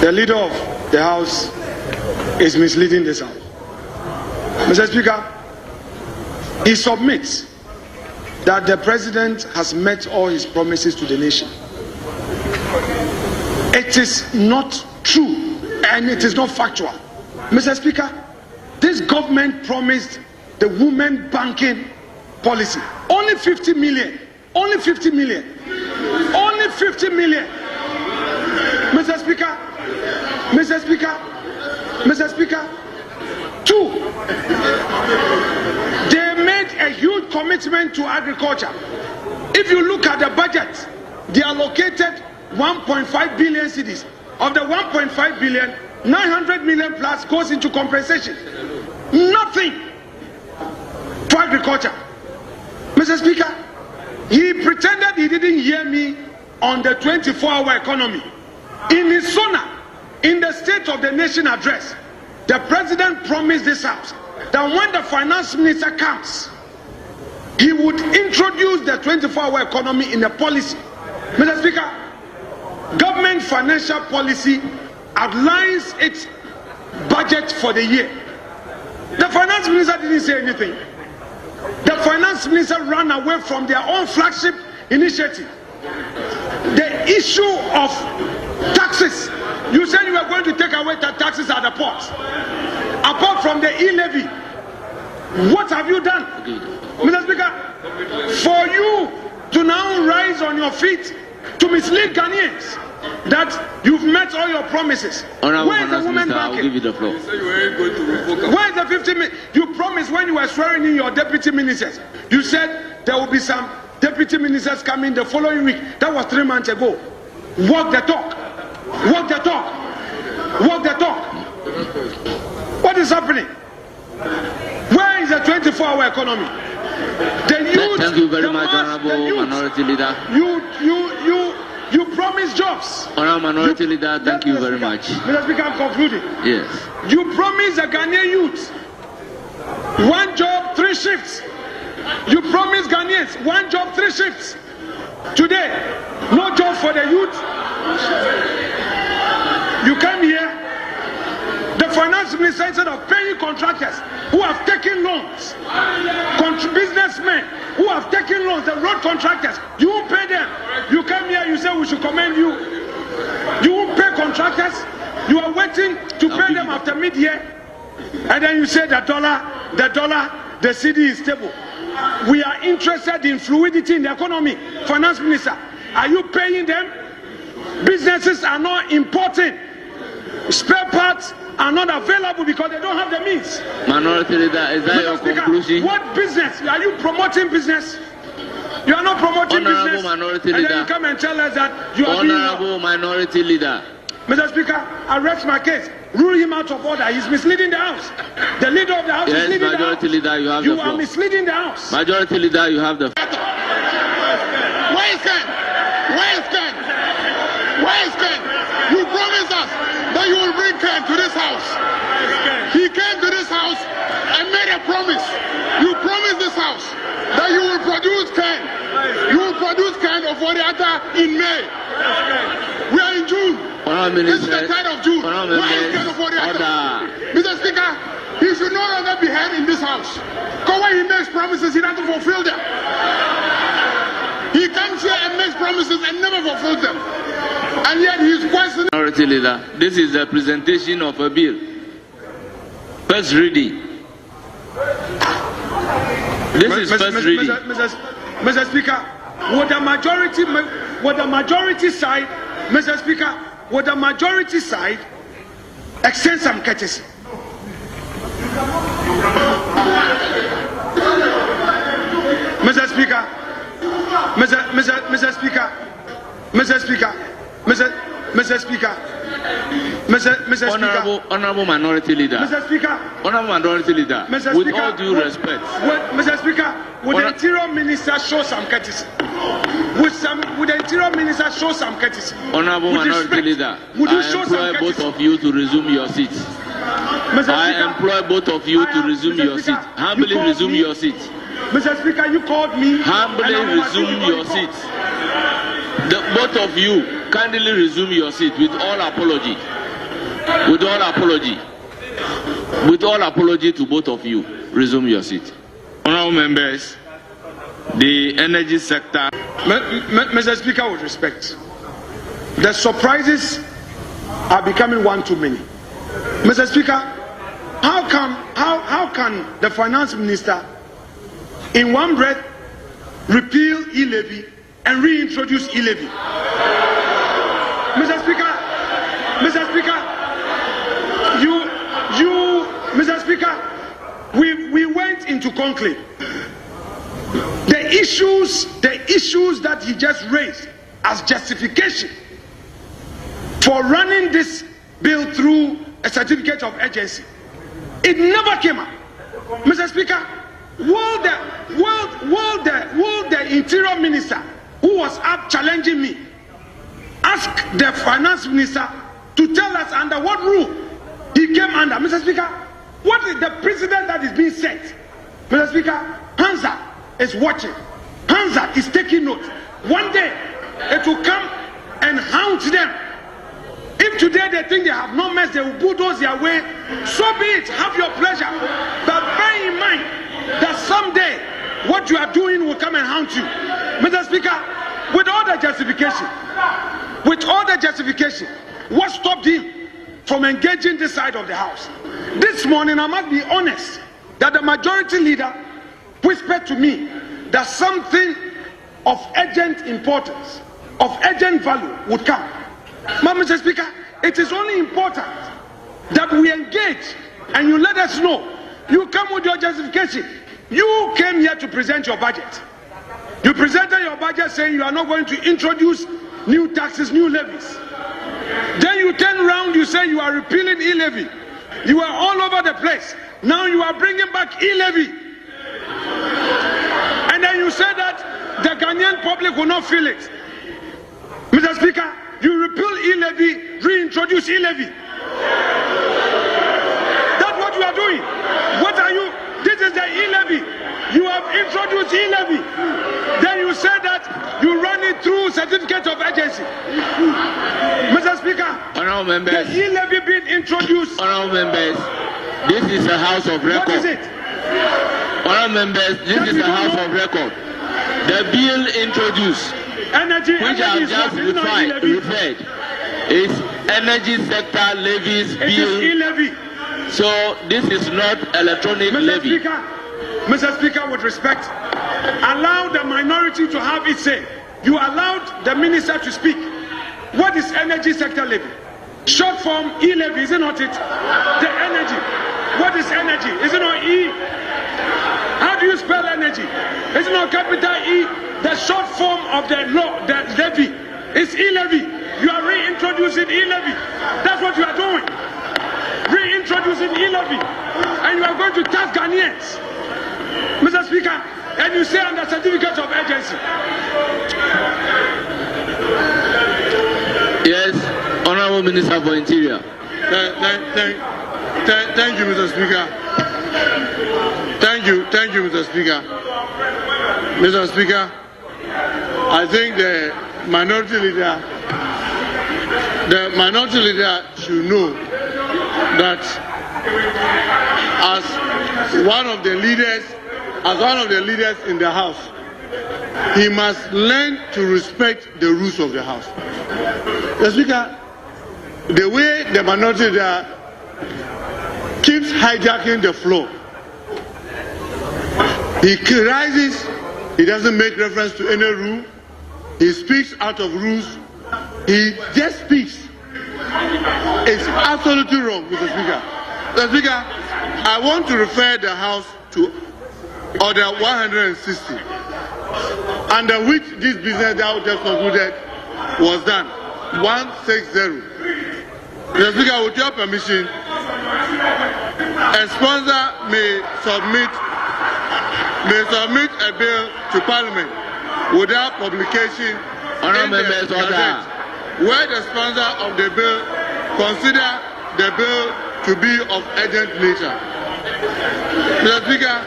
The leader of the House is misleading this House. Mr. Speaker, he submits that the President has met all his promises to the nation. It is not true and it is not factual. Mr. Speaker, this government promised the women banking policy. Only 50 million. Only 50 million. Only 50 million. Mr. Speaker, Mr. Speaker, Mr. Speaker, 2, they made a huge commitment to agriculture. If you look at the budget, they allocated 1.5 billion cedis. Of the 1.5 billion, 900 million plus goes into compensation. Nothing for agriculture. Mr. Speaker, he pretended he didn't hear me on the 24-hour economy. In his SONA, in the State of the Nation address, the President promised this House that when the Finance Minister comes, he would introduce the 24-hour economy in a policy. Mr. Speaker, government financial policy outlines its budget for the year. The Finance Minister didn't say anything. The Finance Minister ran away from their own flagship initiative. The issue of taxes. You said you were going to take away the taxes at the ports. Apart from the e-levy, what have you done? Mr. Speaker, for you to now rise on your feet to mislead Ghanaians that you've met all your promises. Where is the women banking? I'll give you the floor. Where is the 50 million? You promised when you were swearing in your deputy ministers. You said there will be some deputy ministers coming the following week. That was 3 months ago. Walk the talk. Walk the talk. Walk the talk. What is happening? Where is the 24-hour economy? The youth, thank you very the much, mass, Honorable the youth. Minority Leader. You promised jobs. Honorable Minority Leader, thank you very much. Mr. Speaker, I'm concluding. Yes. You promised the Ghanaian youth 1 job, 3 shifts. You promised Ghanaians 1 job, 3 shifts. Today, no job for the youth. You come here, the finance minister, instead of paying contractors who have taken loans, businessmen who have taken loans, the road contractors, you won't pay them. You come here, you say we should commend you. You won't pay contractors. You are waiting to pay them after mid-year, and then you say the dollar, the cedi is stable. We are interested in fluidity in the economy. Finance minister, are you paying them? Businesses are not importing. Spare parts are not available because they don't have the means. Minority Leader, is that your conclusion? What business? Are you promoting business? You are not promoting Honorable business. Minority and Leader. then you come and tell us that you are Honorable Minority Leader. Mr. Speaker, arrest my case. Rule him out of order. He's misleading the House. The leader of the House is leading the House. Majority Leader, you have the floor. You are misleading the House. Majority Leader, you have the floor. Where is Ken? Where is Ken? Where is Ken? You promised us that you will bring Ken to this House. He came to this House and made a promise. You promised this House that you will produce Ken. You will produce Ken of Odiata in May. We are in June. This is the 3rd of June. Where is Ken of Odiata? Mr. Speaker, he should no longer be heard in this House. Because when he makes promises, he doesn't fulfill them. He comes here and makes promises and never fulfills them. And yet he is questioning. Minority Leader, this is a presentation of a bill. First reading. This is first reading. Mr. Speaker, would the majority side, Mr. Speaker, would the majority side extend some courtesy? Mr. Speaker, Mr. Speaker, Honorable Minority Leader. Mr. Speaker. Honorable Minority Leader. Mr. With Speaker, all due respect. Mr. Speaker, would the Interior Minister show some courtesy? Would the Interior Minister show some courtesy? Honorable Minority Leader, I employ both of you to resume your seats. I employ both of you to resume your seat. Humbly resume your seat. Mr. Speaker, you called me. Humbly resume your seat. Both of you kindly resume your seat with all apology. With all apology to both of you, resume your seat. Honourable members, the energy sector. Mr. Speaker, with respect, the surprises are becoming one too many. Mr. Speaker, how can the finance minister in one breath repeal e-levy and reintroduce e-levy? Mr. Speaker, Mr. Speaker, we went into conclave. The issues that he just raised as justification for running this bill through a certificate of urgency, it never came up. Mr. Speaker, will the Interior Minister, who was up challenging me, ask the Finance Minister to tell us under what rule he came under? Mr. Speaker, what is the precedent that is being set? Mr. Speaker, Hansa is watching. Hansa is taking note. One day it will come and hound them. If today they think they have no mess, they will bulldoze their way. So be it. Have your pleasure. But bear in mind that someday what you are doing will come and haunt you. Mr. Speaker, with all the justification, what stopped him from engaging this side of the house? This morning, I must be honest that the majority leader whispered to me that something of urgent importance, of urgent value would come. Mr. Speaker, it is only important that we engage and you let us know. You come with your justification. You came here to present your budget. You presented your budget saying you are not going to introduce new taxes, new levies. Then you turn around, you say you are repealing e-levy. You are all over the place. Now you are bringing back e-levy. And then you say that the Ghanaian public will not feel it. Mr. Speaker, you repeal e-levy, reintroduce e-levy. That's what you are doing. What are you? This is the e-levy. You have introduced e-levy. Then you say that you run it through certificate of urgency. Mr. Speaker, honourable members, the e-levy being introduced. Honourable members, this is a house of record. What is it? Honourable members, this is a house of record. The bill introduced, which I have just referred, is energy sector levies bill. It is e-levy. So this is not electronic levy. Mr. Speaker, with respect, allow the minority to have its say. You allowed the minister to speak. What is energy sector levy? Short form e-levy, is it not it? The energy. What is energy? Is it not E? How do you spell energy? Is it not capital E? The short form of the law, the levy, is e-levy. You are reintroducing e-levy. That's what you are doing. Reintroducing e-levy. And you are going to tax Ghanaians. Mr. Speaker, and you say under certificate of urgency. Yes, Honourable Minister for Interior. Thank you, Mr. Speaker. Thank you, Mr. Speaker. Mr. Speaker, I think the minority leader should know that as one of the leaders in the House, he must learn to respect the rules of the House. Mr. Speaker, the way the minority leader keeps hijacking the floor, he rises, he doesn't make reference to any rule, he speaks out of rules, he just speaks. It's absolutely wrong, Mr. Speaker. Mr. Speaker, I want to refer the House to Order 160, under which this business that was just concluded was done. 160. Mr. Speaker, with your permission, a sponsor may submit a bill to Parliament without publication in the Gazette, where the sponsor of the bill consider the bill to be of urgent nature. Mr. Speaker,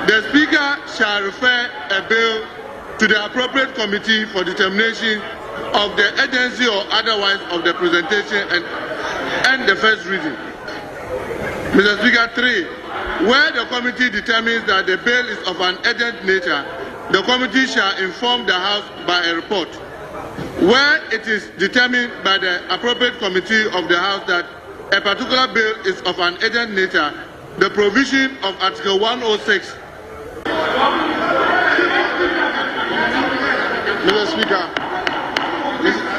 the Speaker shall refer a bill to the appropriate committee for determination of the urgency or otherwise of the presentation, and end the first reading. Mr. Speaker, 3. Where the committee determines that the bill is of an urgent nature, the committee shall inform the House by a report. Where it is determined by the appropriate committee of the House that a particular bill is of an urgent nature, the provision of Article 106. Mr. Speaker.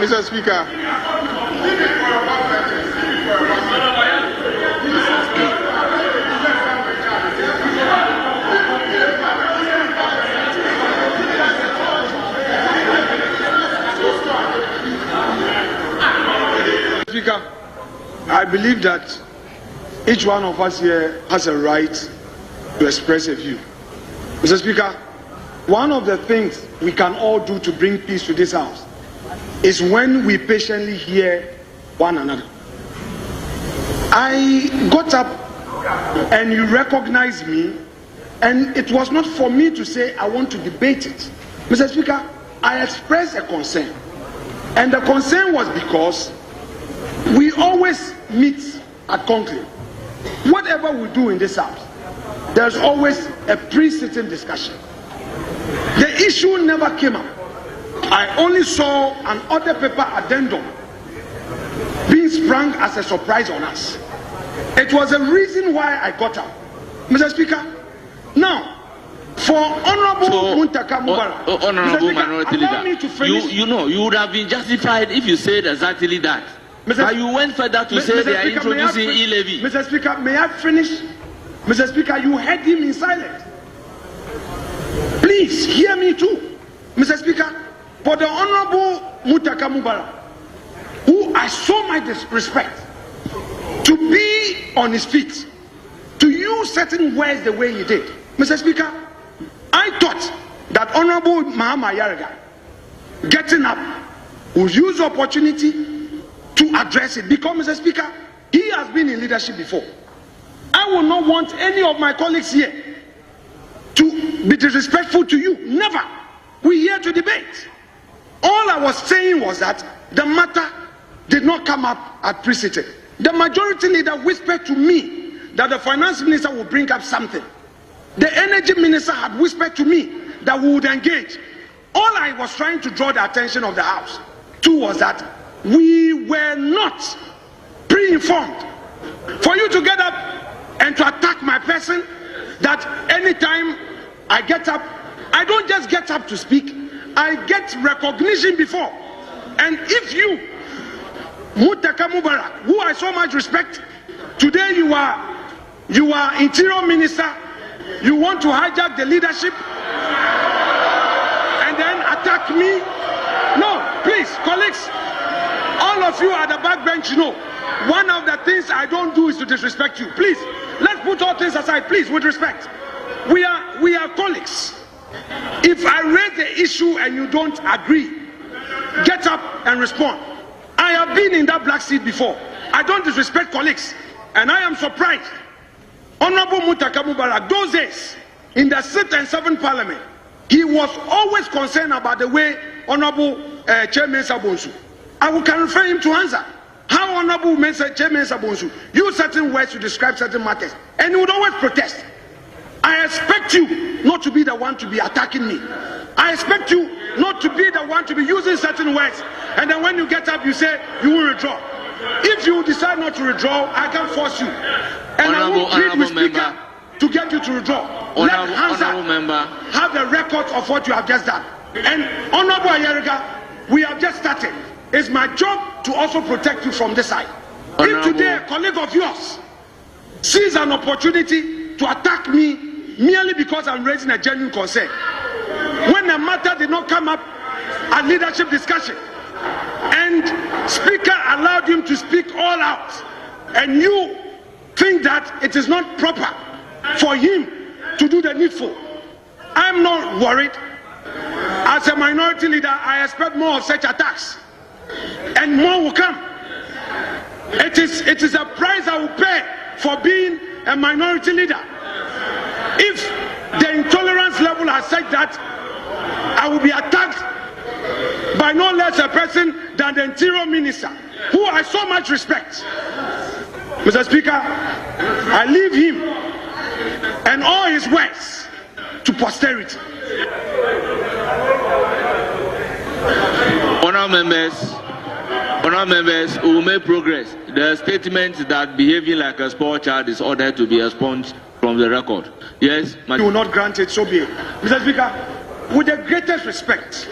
Mr. Speaker. Speaker, I believe that each one of us here has a right to express a view. Mr. Speaker, one of the things we can all do to bring peace to this house is when we patiently hear one another. I got up and you recognized me, and it was not for me to say I want to debate it. Mr. Speaker, I expressed a concern, and the concern was because we always meet at conclave. Whatever we do in this house, there's always a pre-sitting discussion. The issue never came up. I only saw an order paper addendum being sprung as a surprise on us. It was a reason why I got up. Mr. Speaker, now, for Honorable Muntaka Mubarak, Honorable Minority Leader, you know, you would have been justified if you said exactly that. But you went further to say they are introducing e-levy. Mr. Speaker, may I finish? Mr. Speaker, you heard him in silence. Please hear me too. Mr. Speaker, for the Honorable Muntaka Mubarak, who I so much respect, to be on his feet, to use certain words the way he did. Mr. Speaker, I thought that Honorable Mahama Yaraga, getting up, would use the opportunity to address it, because, Mr. Speaker, he has been in leadership before. I will not want any of my colleagues here to be disrespectful to you. Never. We're here to debate. All I was saying was that the matter did not come up at pre-sitting. The majority leader whispered to me that the finance minister would bring up something. The energy minister had whispered to me that we would engage. All I was trying to draw the attention of the House to was that we were not pre-informed. For you to get up and to attack my person, that anytime I get up, I don't just get up to speak, I get recognition before. And if you, Muntaka Mubarak, who I so much respect, today you are Interior Minister, you want to hijack the leadership and then attack me? No, please, colleagues, all of you at the back bench, you know, one of the things I don't do is to disrespect you. Please, let's put all things aside, please, with respect. We are colleagues. If I raise the issue and you don't agree, get up and respond. I have been in that black seat before. I don't disrespect colleagues, and I am surprised. Honorable Muntaka Mubarak, those days, in the 6th and 7th Parliament, he was always concerned about the way Honorable Chairman Sabonsu. I can refer him to answer. How Honorable Chairman Sabonsu use certain words to describe certain matters, and he would always protest. I expect you not to be the one to be attacking me. I expect you not to be the one to be using certain words, and then when you get up you say you will withdraw. If you decide not to withdraw, I can force you, and I will plead with Speaker to get you to withdraw. Let Hansa have a record of what you have just done. And Honorable Ayeriga, we have just started. It's my job to also protect you from this side. If today a colleague of yours sees an opportunity to attack me merely because I'm raising a genuine concern, when the matter did not come up at leadership discussion, and Speaker allowed him to speak all out, and you think that it is not proper for him to do the needful, I'm not worried. As a minority leader, I expect more of such attacks, and more will come. It is a price I will pay for being a minority leader. If the intolerance level has said that, I will be attacked by no less a person than the Interior Minister, who I so much respect. Mr. Speaker, I leave him and all his words to posterity. Honourable members, we will make progress. The statement that behaving like a spoiled child is ordered to be expunged from the record. Yes, you will not grant it, so be it. Mr. Speaker, with the greatest respect,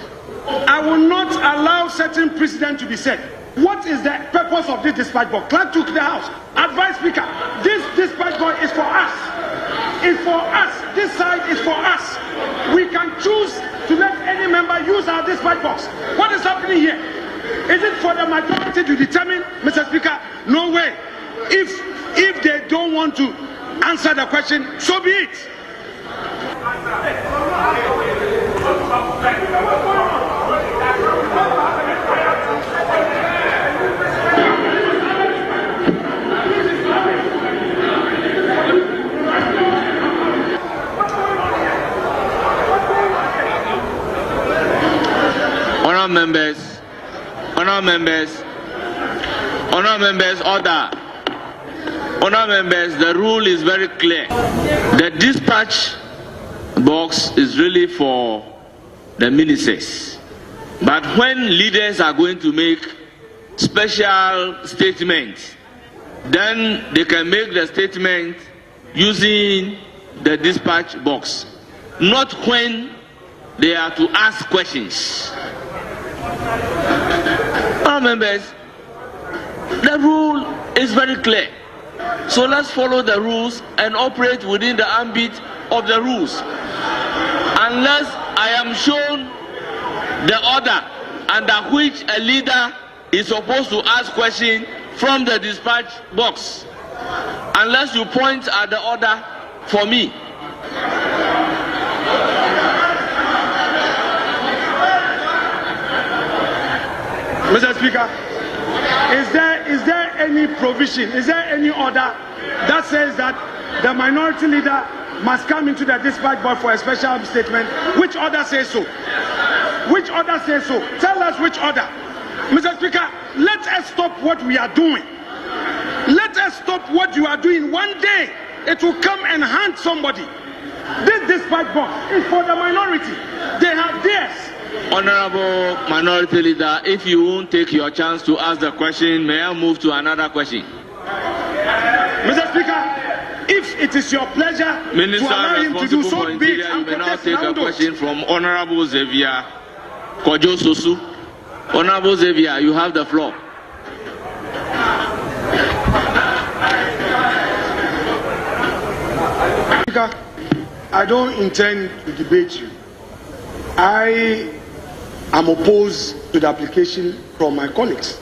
I will not allow certain precedent to be set. What is the purpose of this dispatch box? Clerk took the House. Advice Speaker, this dispatch box is for us. It's for us. This side is for us. We can choose to let any member use our dispatch box. What is happening here? Is it for the majority to determine, Mr. Speaker? No way. If they don't want to answer the question, so be it. Honourable members, order. Honourable members, the rule is very clear. The dispatch box is really for the ministers. But when leaders are going to make special statements, then they can make the statement using the dispatch box, not when they are to ask questions. Our members, the rule is very clear. So let's follow the rules and operate within the ambit of the rules. Unless I am shown the order under which a leader is supposed to ask questions from the dispatch box. Unless you point at the order for me. Mr. Speaker, is there any provision, is there any order that says that the minority leader must come into the dispatch board for a special statement? Which order says so? Which order says so? Tell us which order. Mr. Speaker, let us stop what we are doing. Let us stop what you are doing. One day, it will come and hand somebody. This dispatch box is for the minority. They have theirs. Honourable Minority Leader, if you won't take your chance to ask the question, may I move to another question? Mr. Speaker, if it is your pleasure Minister to allow him to do so, you may now take a question from Honourable Xavier Kojo Sosu. Honourable Xavier, you have the floor. Speaker, I don't intend to debate you. I am opposed to the application from my colleagues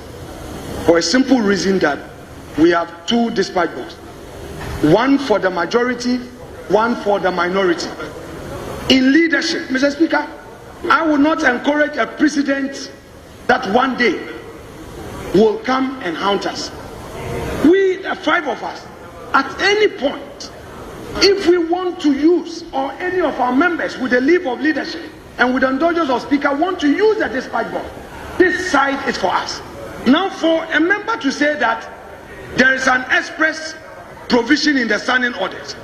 for a simple reason that we have two dispatch boxes. One for the majority, one for the minority. In leadership, Mr. Speaker, I will not encourage a precedent that one day will come and haunt us. We, the five of us, at any point, if we want to use, or any of our members with the leave of leadership and with the indulgence of Speaker want to use the dispatch box, this side is for us. Now, for a member to say that there is an express provision in the standing orders,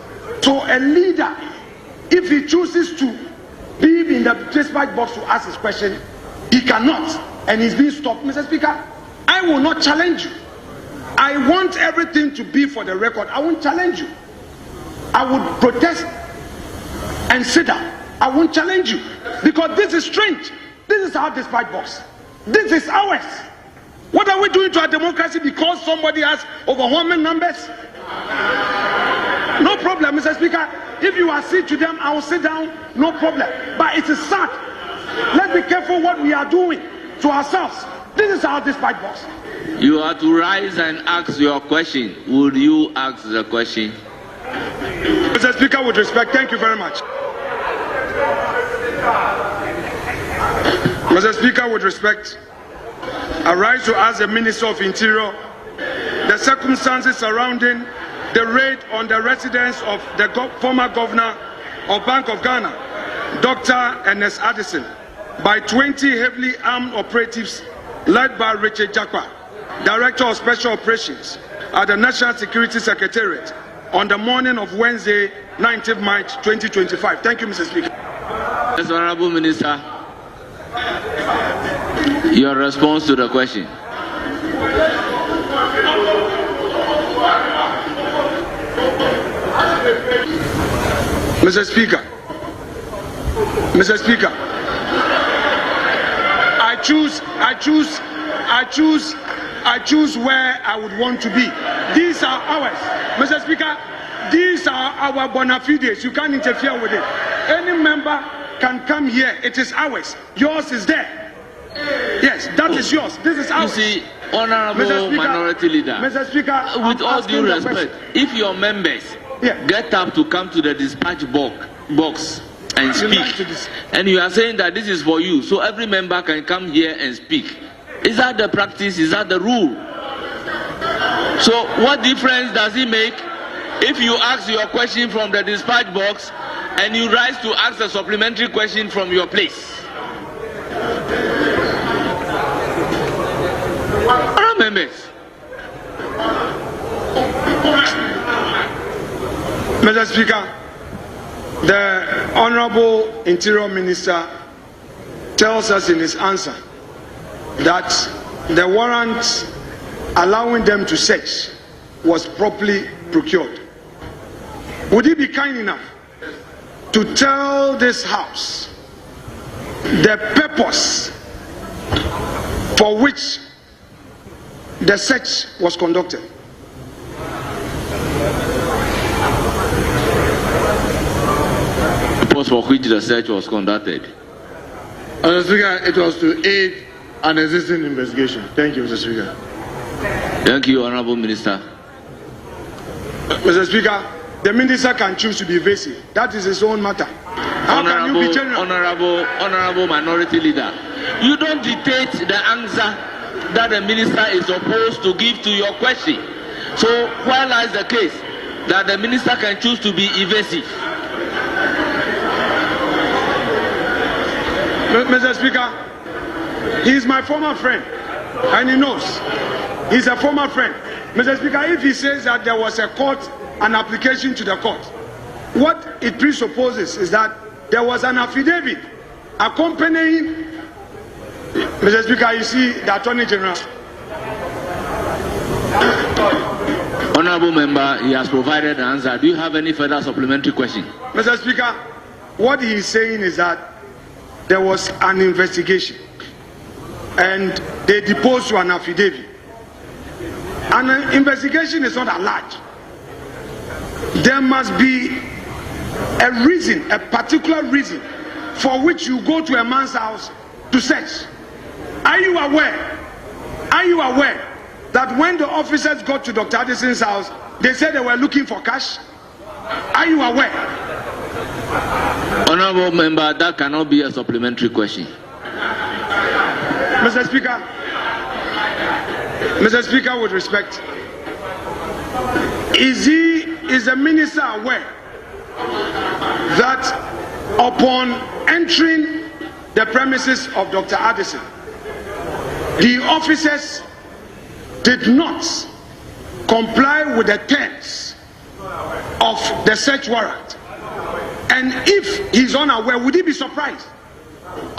so a leader, if he chooses to be in the dispatch box to ask his question, he cannot, and he's being stopped. Mr. Speaker, I will not challenge you. I want everything to be for the record. I won't challenge you. I would protest and sit down. I won't challenge you, because this is strange. This is our dispatch box. This is ours. What are we doing to our democracy because somebody has overwhelming numbers? No problem, Mr. Speaker. If you accede to them, I will sit down. No problem. But it is sad. Let's be careful what we are doing to ourselves. This is our dispatch box. You are to rise and ask your question. Would you ask the question? Mr. Speaker, with respect, thank you very much. Mr. Speaker, with respect, I rise to ask the Minister of Interior the circumstances surrounding the raid on the residence of the former governor of Bank of Ghana, Dr. Ernest Addison, by 20 heavily armed operatives led by Richard Jakwa, Director of Special Operations at the National Security Secretariat on the morning of Wednesday, 19th March 2025. Thank you, Mr. Speaker. Yes, Honorable Minister, your response to the question. Mr. Speaker, I choose where I would want to be. These are ours. Mr. Speaker, these are our bona fides. You can't interfere with it. Any member can come here. It is ours. Yours is there. Yes, that is yours. This is ours. You see, Honorable Minority Leader, Mr. Speaker, with all due respect, if your members get up to come to the dispatch box and speak, and you are saying that this is for you, so every member can come here and speak. Is that the practice? Is that the rule? So what difference does it make if you ask your question from the dispatch box and you rise to ask a supplementary question from your place? Members. Mr. Speaker, the Honorable Interior Minister tells us in his answer that the warrant allowing them to search was properly procured. Would he be kind enough to tell this House the purpose for which the search was conducted? The purpose for which the search was conducted? Mr. Speaker, it was to aid an existing investigation. Thank you, Mr. Speaker. Thank you, Honorable Minister. Mr. Speaker, the minister can choose to be evasive. That is his own matter. How can you be general? Honorable Minority Leader, you don't dictate the answer that the minister is supposed to give to your question. So where lies the case that the minister can choose to be evasive? Mr. Speaker, he is my former friend, and he knows. He's a former friend. Mr. Speaker, if he says that there was an application to the court, what it presupposes is that there was an affidavit accompanying. Mr. Speaker, you see the Attorney General. Honorable Member, he has provided an answer. Do you have any further supplementary question? Mr. Speaker, what he is saying is that there was an investigation and they deposed to an affidavit. An investigation is not allowed. There must be a reason, a particular reason for which you go to a man's house to search. Are you aware that when the officers got to Dr. Addison's house, they said they were looking for cash? Are you aware? Honorable Member, that cannot be a supplementary question. Mr. Speaker, with respect, is the minister aware that upon entering the premises of Dr. Addison, the officers did not comply with the terms of the search warrant? And if he's unaware, would he be surprised?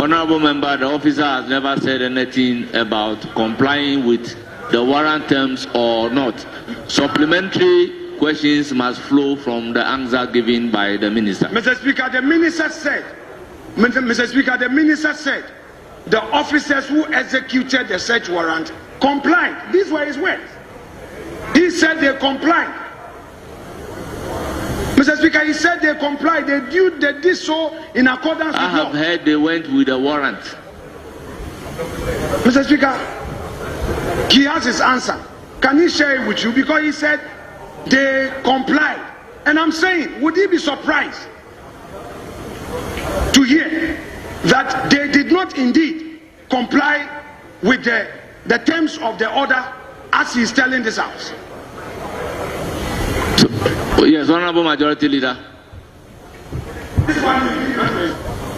Honorable Member, the officer has never said anything about complying with the warrant terms or not. Supplementary questions must flow from the answer given by the minister. Mr. Speaker, the minister said, the officers who executed the search warrant complied. These were his words. He said they complied. Mr. Speaker, he said they complied. They did so in accordance with law. I have heard they went with a warrant. Mr. Speaker, he has his answer. Can he share it with you? Because he said they complied. And I'm saying, would he be surprised to hear that they did not indeed comply with the terms of the order as he's telling this House? Yes, Honorable Majority Leader.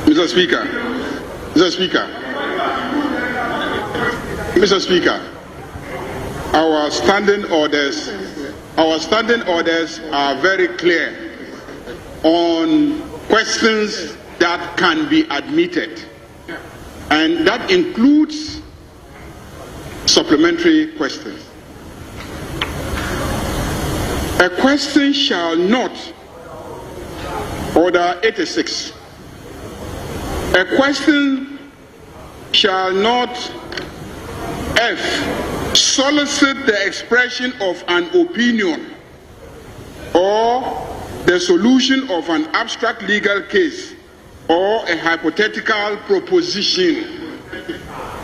Mr. Speaker, Our standing orders are very clear on questions that can be admitted, and that includes supplementary questions. A question shall not, Order 86, a question shall not, F, solicit the expression of an opinion or the solution of an abstract legal case or a hypothetical proposition.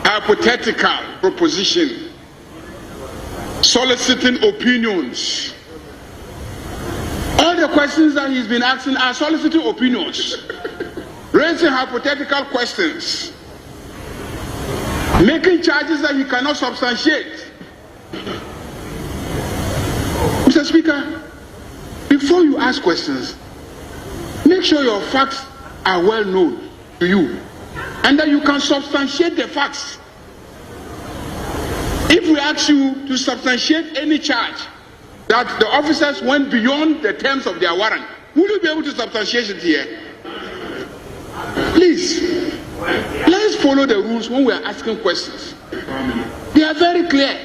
Hypothetical proposition. Soliciting opinions. All the questions that he's been asking are soliciting opinions. Raising hypothetical questions. Making charges that he cannot substantiate. Mr. Speaker, before you ask questions, make sure your facts are well known to you and that you can substantiate the facts. If we ask you to substantiate any charge that the officers went beyond the terms of their warrant, will you be able to substantiate it here? Please, let's follow the rules when we are asking questions. They are very clear.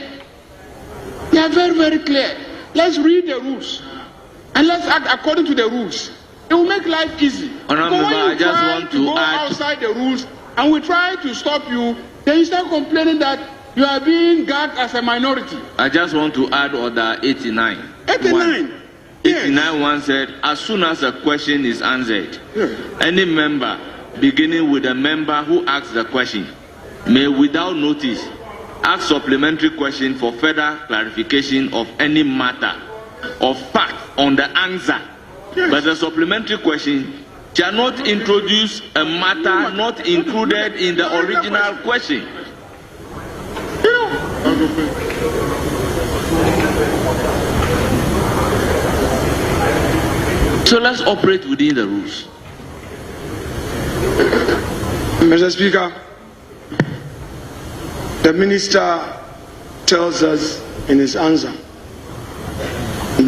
They are very, very clear. Let's read the rules and let's act according to the rules. It will make life easy. But when you try to go outside the rules and we try to stop you, then you start complaining that you are being gagged as a minority. I just want to add Order 89. 89? Yes. 89 one said, as soon as a question is answered, any member, beginning with a member who asks the question, may without notice ask supplementary question for further clarification of any matter of fact on the answer. Yes. But the supplementary question shall not introduce a matter not included in the original question. So let's operate within the rules. Mr. Speaker, the minister tells us in his answer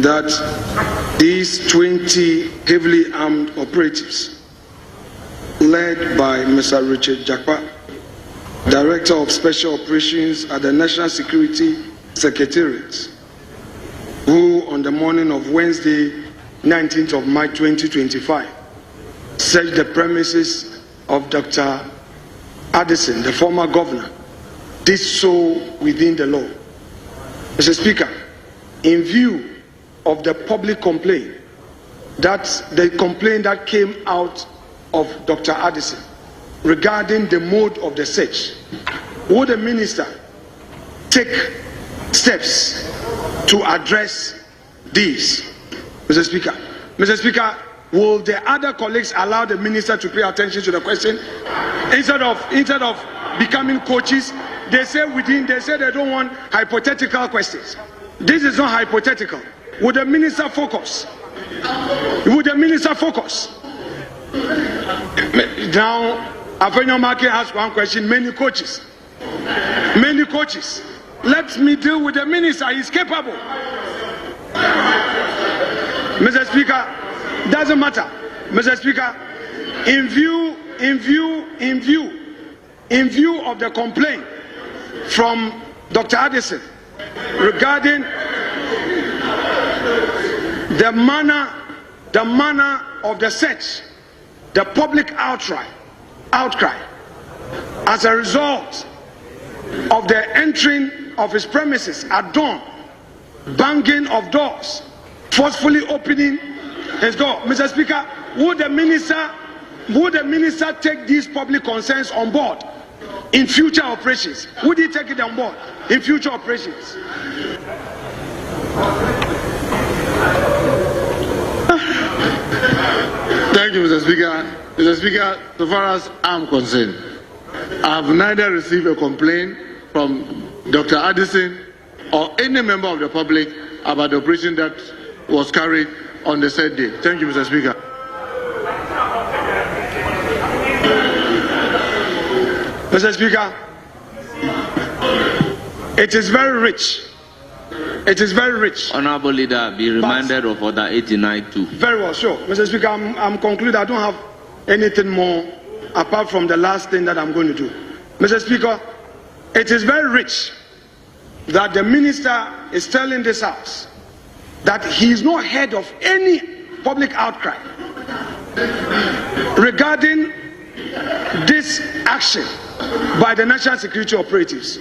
that these 20 heavily armed operatives led by Mr. Richard Jakpa, Director of Special Operations at the National Security Secretariat, who on the morning of Wednesday, 19th of March 2025, searched the premises of Dr. Addison, the former governor, did so within the law. Mr. Speaker, in view of the public complaint, the complaint that came out of Dr. Addison regarding the mode of the search, would the minister take steps to address these? Mr. Speaker, will the other colleagues allow the minister to pay attention to the question? Instead of becoming coaches, they say they don't want hypothetical questions. This is not hypothetical. Would the minister focus? Would the minister focus? Now, Afenyo Markin has one question. Many coaches. Let me deal with the minister. He's capable. Mr. Speaker, doesn't matter. Mr. Speaker, in view of the complaint from Dr. Addison regarding the manner of the search, the public outcry as a result of the entering of his premises at dawn, banging of doors, forcefully opening his door. Mr. Speaker, would the minister take these public concerns on board in future operations? Would he take it on board in future operations? Thank you, Mr. Speaker. Mr. Speaker, so far as I'm concerned, I have neither received a complaint from Dr. Addison or any member of the public about the operation that was carried on the said day. Thank you, Mr. Speaker. Mr. Speaker, it is very rich It is very rich. Honorable Leader, be reminded of Order 89 too. Very well, sure. Mr. Speaker, I'm concluded. I don't have anything more apart from the last thing that I'm going to do. Mr. Speaker, it is very rich that the minister is telling this House that he is not heard of any public outcry regarding this action by the national security operatives.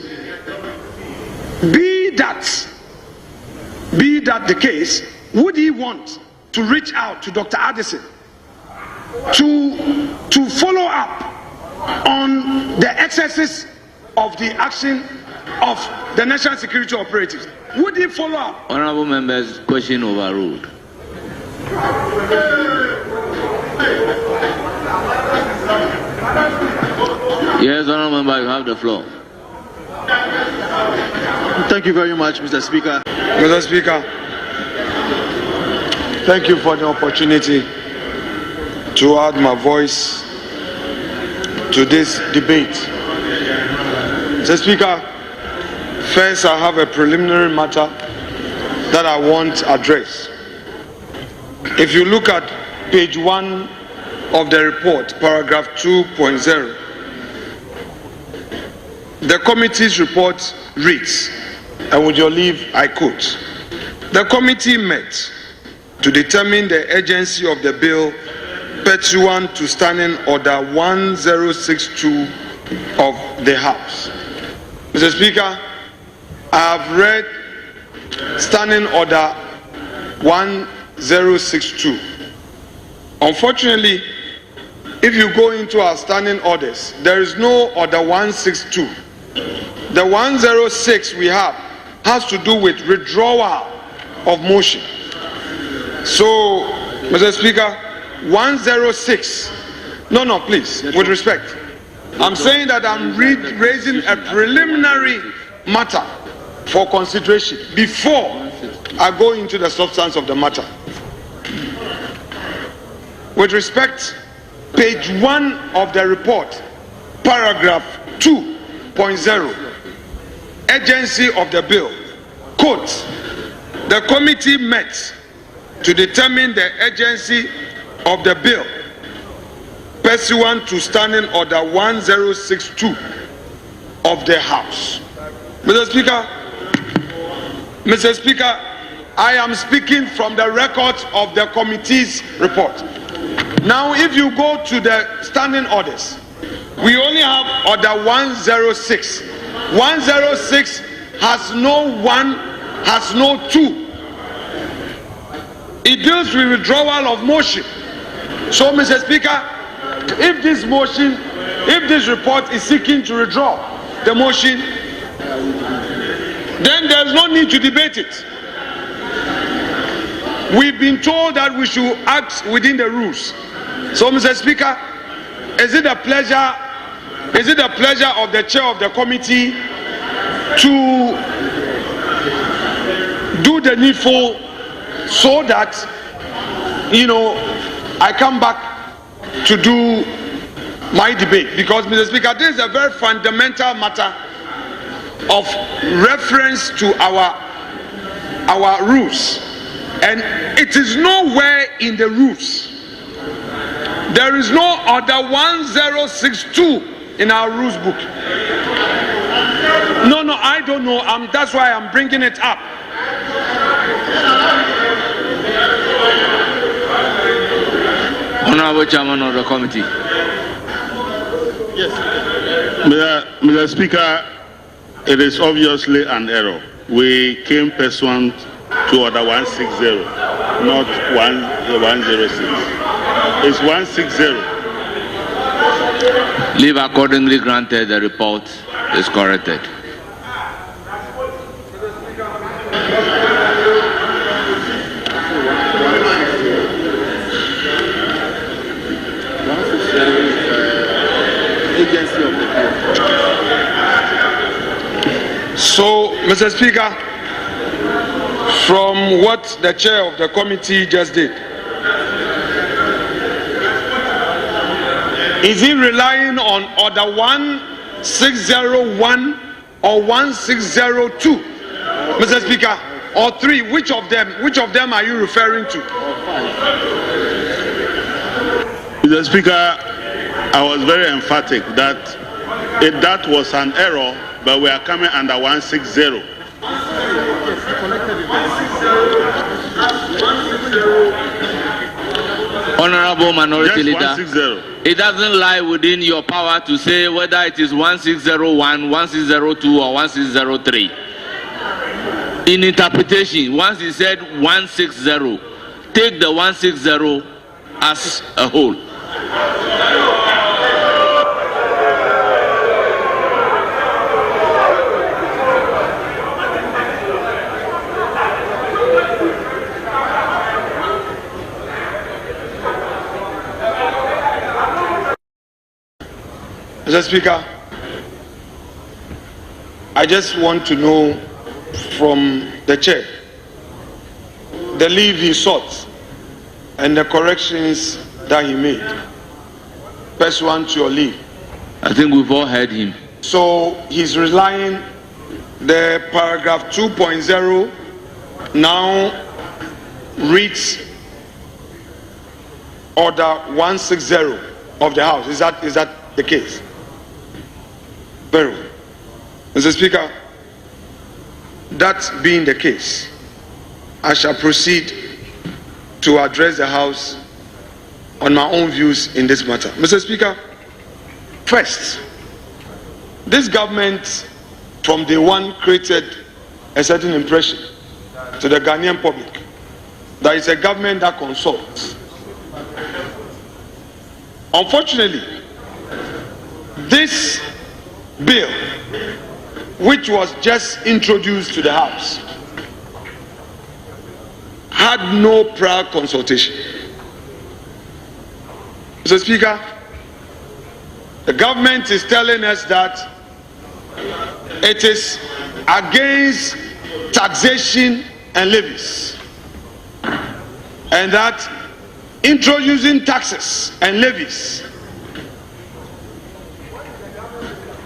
Be that the case, would he want to reach out to Dr. Addison to follow up on the excesses of the action of the national security operatives? Would he follow up? Honorable members, question overruled. Yes, honorable member, you have the floor. Thank you very much, Mr. Speaker. Mr. Speaker, thank you for the opportunity to add my voice to this debate. Mr. Speaker, first I have a preliminary matter that I want addressed. If you look at page 1 of the report, paragraph 2.0, the committee's report reads, and with your leave, I quote, "The committee met to determine the urgency of the bill pursuant to Standing Order 1062 of the House." Mr. Speaker, I have read Standing Order 1062. Unfortunately, if you go into our standing orders, there is no Order 162. The 106 we have has to do with withdrawal of motion. So, Mr. Speaker, 106. No, please, with respect. I'm saying that I'm raising a preliminary matter for consideration before I go into the substance of the matter. With respect, page 1 of the report, paragraph 2.0, urgency of the bill, quote, "The committee met to determine the urgency of the bill pursuant to Standing Order 1062 of the House." Mr. Speaker, I am speaking from the records of the committee's report. Now, if you go to the standing orders, we only have Order 106. 106 has no 1, has no 2. It deals with withdrawal of motion. So, Mr. Speaker, if this report is seeking to withdraw the motion, then there's no need to debate it. We've been told that we should act within the rules. So, Mr. Speaker, is it the pleasure of the chair of the committee to do the needful so that, I come back to do my debate? Because, Mr. Speaker, this is a very fundamental matter of reference to our rules, and it is nowhere in the rules. There is no Order 1062 in our rules book. No, I don't know. That's why I'm bringing it up. Honorable Chairman of the committee. Yes. Mr. Speaker, it is obviously an error. We came pursuant to Order 160, not 106. It's 160. Leave accordingly granted. The report is corrected. So, Mr. Speaker, from what the chair of the committee just did, is he relying on Order 1601 or 1602? Mr. Speaker, or 3? Which of them are you referring to? Mr. Speaker, I was very emphatic that that was an error, but we are coming under 160. Honorable Minority Leader, 160. it doesn't lie within your power to say whether it is 1601, 1602, or 1603. In interpretation, once he said 160, take the 160 as a whole. Mr. Speaker, I just want to know from the chair the leave he sought and the corrections that he made pursuant to your leave. I think we've all heard him. So he's relying the paragraph 2.0 now reads order 160 of the House. Is that the case? Very well. Mr. Speaker, that being the case, I shall proceed to address the House on my own views in this matter. Mr. Speaker, first, this government from day one created a certain impression to the Ghanaian public that it's a government that consults. Unfortunately, this bill, which was just introduced to the House, had no prior consultation. Mr. Speaker, the government is telling us that it is against taxation and levies, and that introducing taxes and levies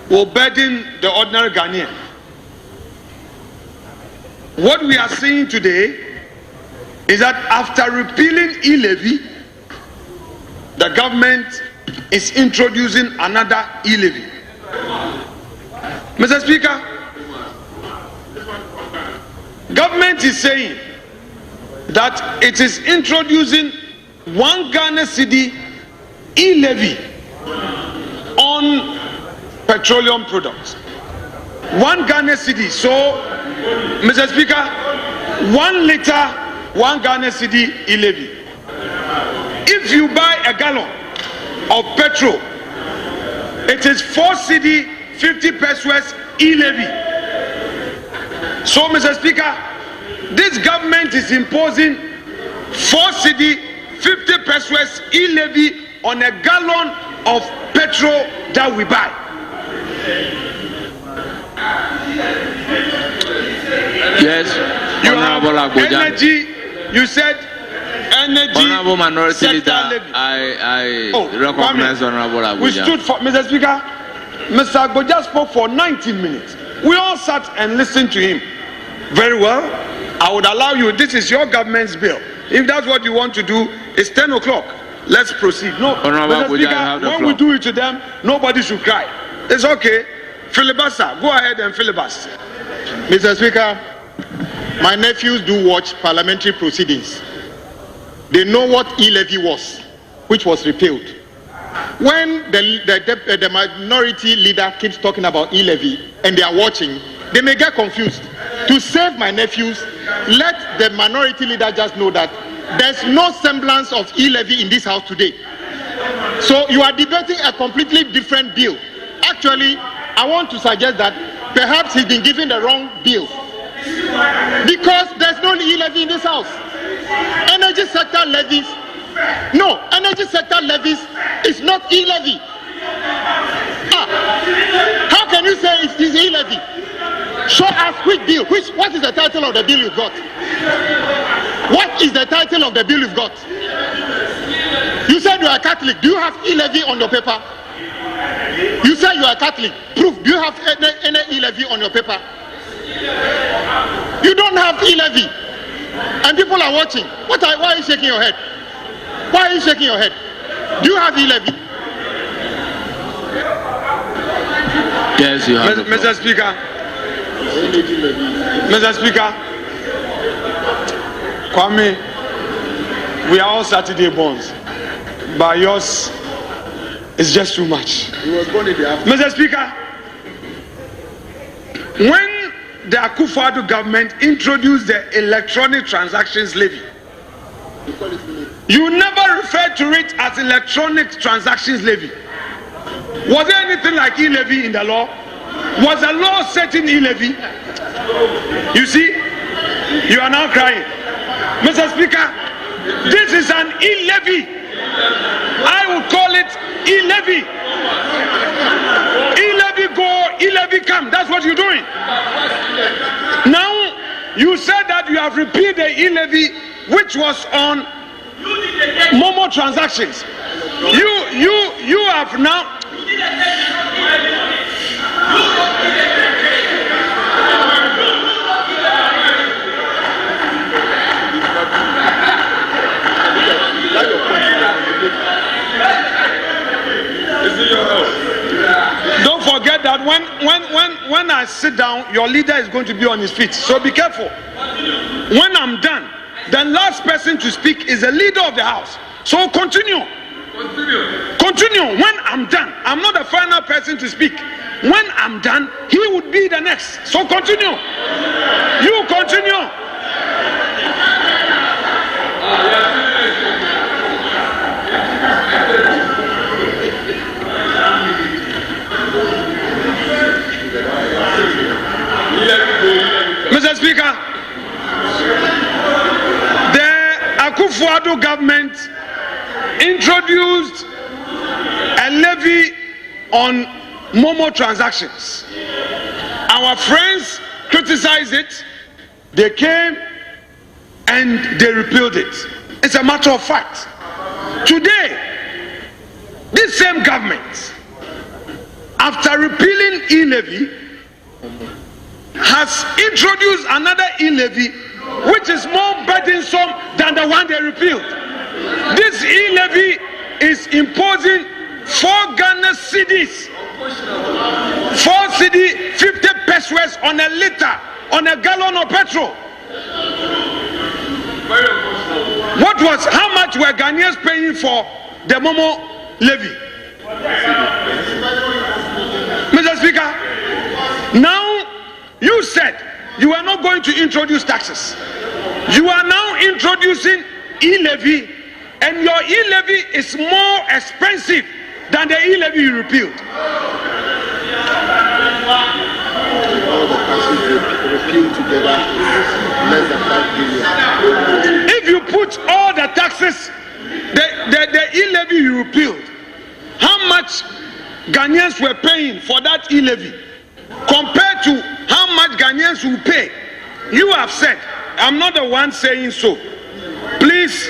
will burden the ordinary Ghanaian. What we are seeing today is that after repealing e-levy, the government is introducing another e-levy. Mr. Speaker, government is saying that it is introducing 1 Ghana cedi e-levy on petroleum products. 1 Ghana cedi. So, Mr. Speaker, 1 liter, 1 Ghana cedi e-levy. If you buy a gallon of petrol, it is 4 cedi 50 pesos e-levy. So, Mr. Speaker, this government is imposing 4 cedi 50 pesos e-levy on a gallon of petrol that we buy. Yes, You Honorable have Abuja. energy, you said energy. Honorable Minority sector Leader, levy. I Oh, recognize Kwame, Honorable we Abuja. stood for, Mr. Speaker, Mr. Abuja spoke for 19 minutes. We all sat and listened to him. Very well. I would allow you, this is your government's bill. If that's what you want to do, it's 10 o'clock. Let's proceed. No, Honorable Mr. Abuja, you have Speaker, the when floor. we do it to them, nobody should cry. It's okay. Filibuster, go ahead and filibuster. Mr. Speaker, my nephews do watch parliamentary proceedings. They know what e-levy was, which was repealed. When the minority leader keeps talking about e-levy and they are watching, they may get confused. To save my nephews, let the minority leader just know that there's no semblance of e-levy in this house today. So you are debating a completely different bill. Actually, I want to suggest that perhaps he's been given the wrong bill, because there's no e-levy in this house. Energy sector levies, no, energy sector levies is not e-levy. How can you say it is e-levy? Show us which bill, what is the title of the bill you've got? What is the title of the bill you've got? You said you are Catholic. Do you have e-levy on your paper? You say you are Catholic. Proof. Do you have any e-levy on your paper? You don't have e-levy. And people are watching. Why are you shaking your head? Why are you shaking your head? Do you have e-levy? Yes, you have. Mr. Speaker. Mr. Speaker. Kwame, we are all Saturday bonds. But yours is just too much. Mr. Speaker, when the Akufo-Addo government introduced the electronic transactions levy, you never referred to it as electronic transactions levy. Was there anything like e-levy in the law? Was the law setting e-levy? You see, you are now crying. Mr. Speaker, this is an e-levy. I would call it e-levy. E-levy go, e-levy come. That's what you're doing. Now, you said that you have repealed the e-levy which was on Momo transactions. You have now. Don't forget that when I sit down, your leader is going to be on his feet. So be careful. When I'm done, the last person to speak is the leader of the house. So continue. Continue. When I'm done, I'm not the final person to speak. When I'm done, he would be the next. So continue. You continue. Mr. Speaker, the Akufo-Addo government introduced a levy on Momo transactions. Our friends criticized it. They came and they repealed it. It's a matter of fact. Today, this same government, after repealing e-levy, has introduced another e-levy which is more burdensome than the one they repealed. This e-levy is imposing 4 Ghana cedis, 4 cedi 50 pesos on a liter, on a gallon of petrol. How much were Ghanaians paying for the Momo levy? Mr. Speaker, now you said you are not going to introduce taxes. You are now introducing e-levy, and your e-levy is more expensive than the e-levy you repealed. If you put all the taxes, the e-levy you repealed, how much Ghanaians were paying for that e-levy compared to how much Ghanaians will pay? You have said, I'm not the one saying so. Please,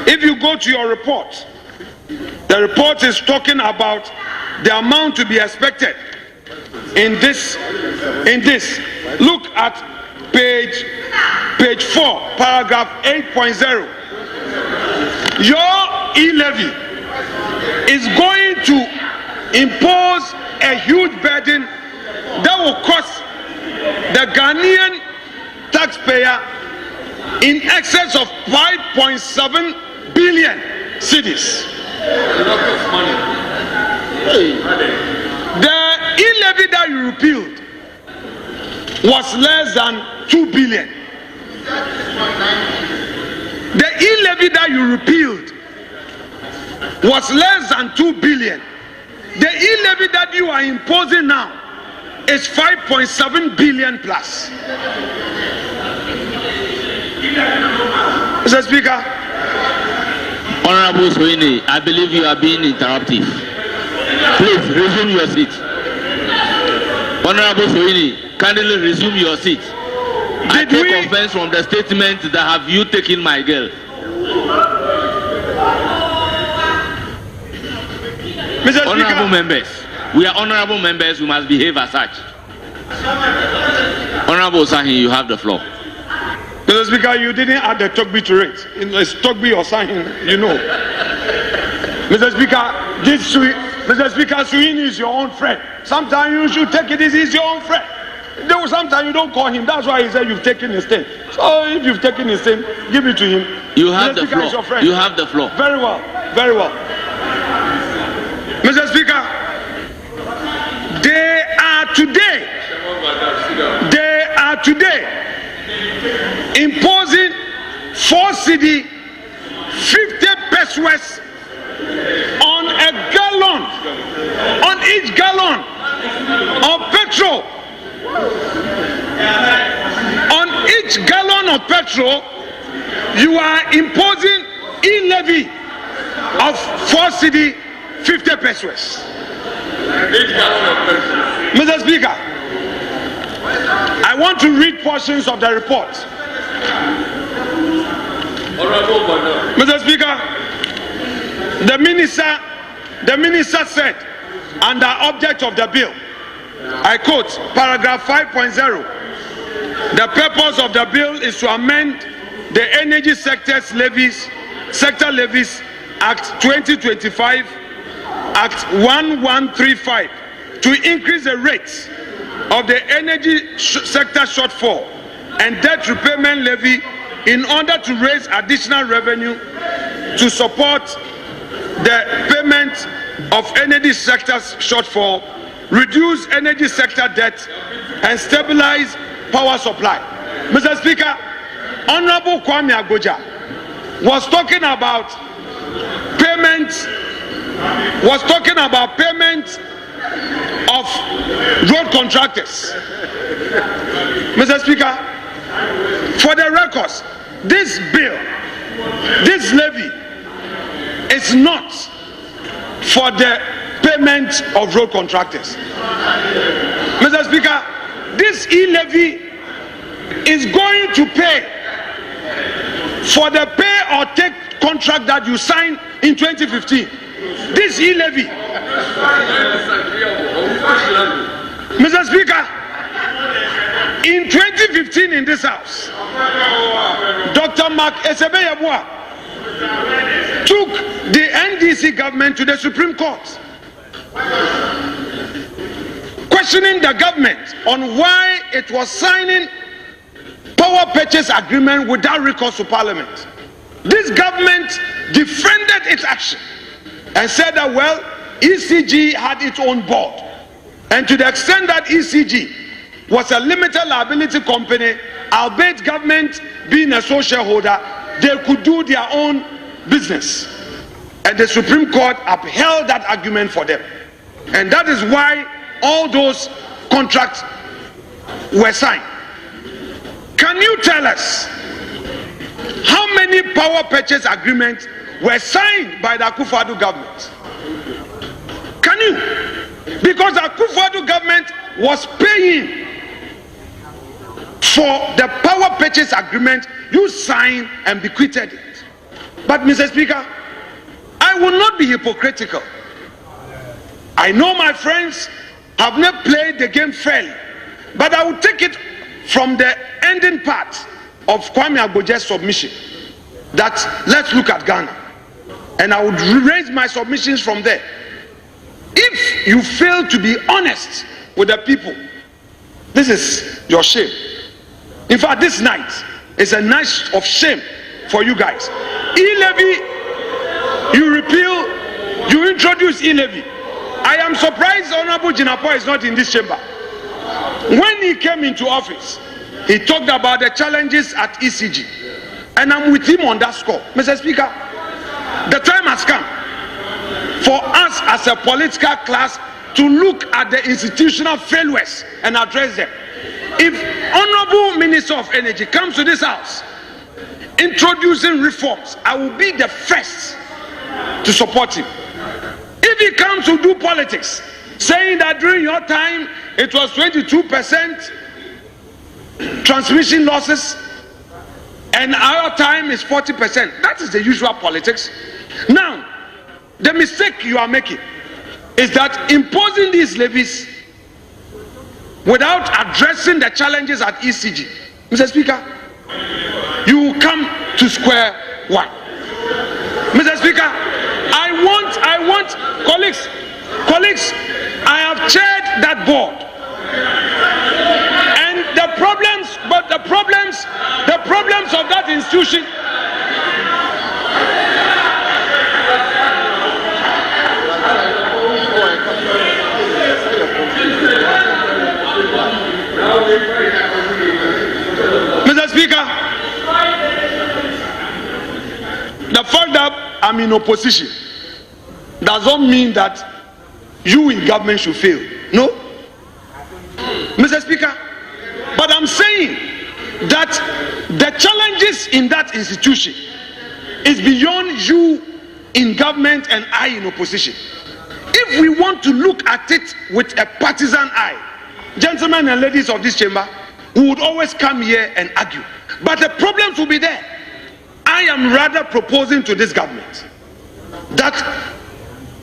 if you go to your report, the report is talking about the amount to be expected in this. Look at page 4, paragraph 8.0. Your e-levy is going to impose a huge burden that will cost the Ghanaian taxpayer in excess of 5.7 billion cedis. The e-levy that you repealed was less than 2 billion. The e-levy that you repealed was less than 2 billion. The e-levy that you are imposing now is 5.7 billion plus. Mr. Speaker. Honorable Sweeney, I believe you are being interruptive. Please resume your seat. Honorable Sweeney, kindly resume your seat. I take offense from the statement that have you taken my girl. Mr. Honorable members, we are honorable members, we must behave as such. Honorable Sahin, you have the floor. Mr. Speaker, you didn't add the Togbi to it. It's Togbi or sign, you know. Mr. Speaker, Mr. Speaker, Suini is your own friend. Sometimes you should take it easy, he's your own friend. Though sometimes you don't call him. That's why he said you've taken his thing. So if you've taken his thing, give it to him. You have the floor. You have the floor. Very well. Very well. Mr. Speaker, they are today imposing 4 cedi 50 pesos on a gallon, on each gallon of petrol. On each gallon of petrol, you are imposing e-levy of 4 cedi 50 pesos. Mr. Speaker, I want to read portions of the report. Mr. Speaker, the minister said, under object of the bill, I quote, paragraph 5.0, the purpose of the bill is to amend the Energy Sector Levies Act 2025, Act 1135, to increase the rates of the energy sector shortfall and debt repayment levy in order to raise additional revenue to support the payment of energy sector shortfall, reduce energy sector debt, and stabilize power supply. Mr. Speaker, Honorable Kwame Agoja was talking about payment of road contractors. Mr. Speaker, for the records, this bill, this levy is not for the payment of road contractors. Mr. Speaker, this e-levy is going to pay for the pay or take contract that you signed in 2015. This e-levy. Mr. Speaker, in 2015 in this house, Dr. Mark Esebeyabua took the NDC government to the Supreme Court, questioning the government on why it was signing power purchase agreement without recourse to Parliament. This government defended its action and said that, well, ECG had its own board, and to the extent that ECG was a limited liability company, albeit government being a sole shareholder, they could do their own business, and the Supreme Court upheld that argument for them, and that is why all those contracts were signed. Can you tell us how many power purchase agreements were signed by the Akufo-Addo government? Can you? Because the Akufo-Addo government was paying for the power purchase agreement you signed and bequeathed it. But Mr. Speaker, I will not be hypocritical. I know my friends have not played the game fairly, but I will take it from the ending part of Kwame Agboja's submission, that let's look at Ghana, and I would raise my submissions from there. If you fail to be honest with the people, this is your shame. In fact, this night is a night of shame for you guys. E-levy, you repeal, you introduce e-levy. I am surprised Honorable Jinapor is not in this chamber. When he came into office, he talked about the challenges at ECG, and I'm with him on that score. Mr. Speaker, the time has come for us as a political class to look at the institutional failures and address them. If Honorable Minister of Energy comes to this house introducing reforms, I will be the first to support him. If he comes to do politics, saying that during your time it was 22% transmission losses and our time is 40%, that is the usual politics. Now, the mistake you are making is that imposing these levies without addressing the challenges at ECG. Mr. Speaker, square one. Mr. Speaker, I want colleagues, I have chaired that board. And the problems of that institution, Mr. Speaker, the fact that I'm in opposition does not mean that you in government should fail. No, Mr. Speaker, but I'm saying that the challenges in that institution is beyond you in government and I in opposition. If we want to look at it with a partisan eye, gentlemen and ladies of this chamber, we would always come here and argue, but the problems will be there. I am rather proposing to this government that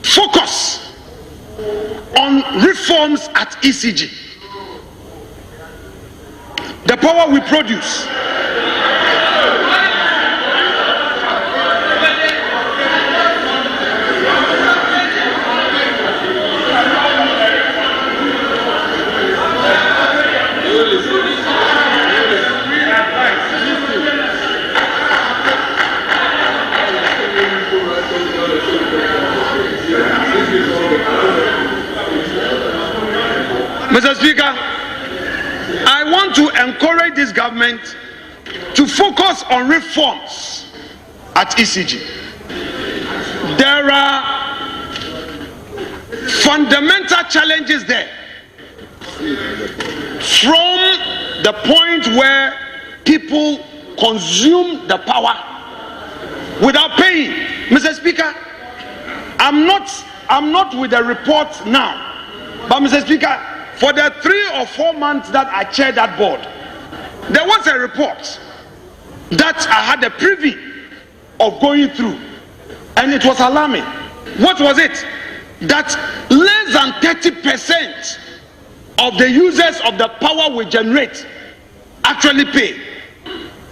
focus on reforms at ECG. The power we produce, Mr. Speaker, I want to encourage this government to focus on reforms at ECG. There are fundamental challenges there. From the point where people consume the power without paying. Mr. Speaker, I'm not with the report now, but Mr. Speaker, for the 3 or 4 months that I chaired that board, there was a report that I had a privy of going through, and it was alarming. What was it? That less than 30% of the users of the power we generate actually pay.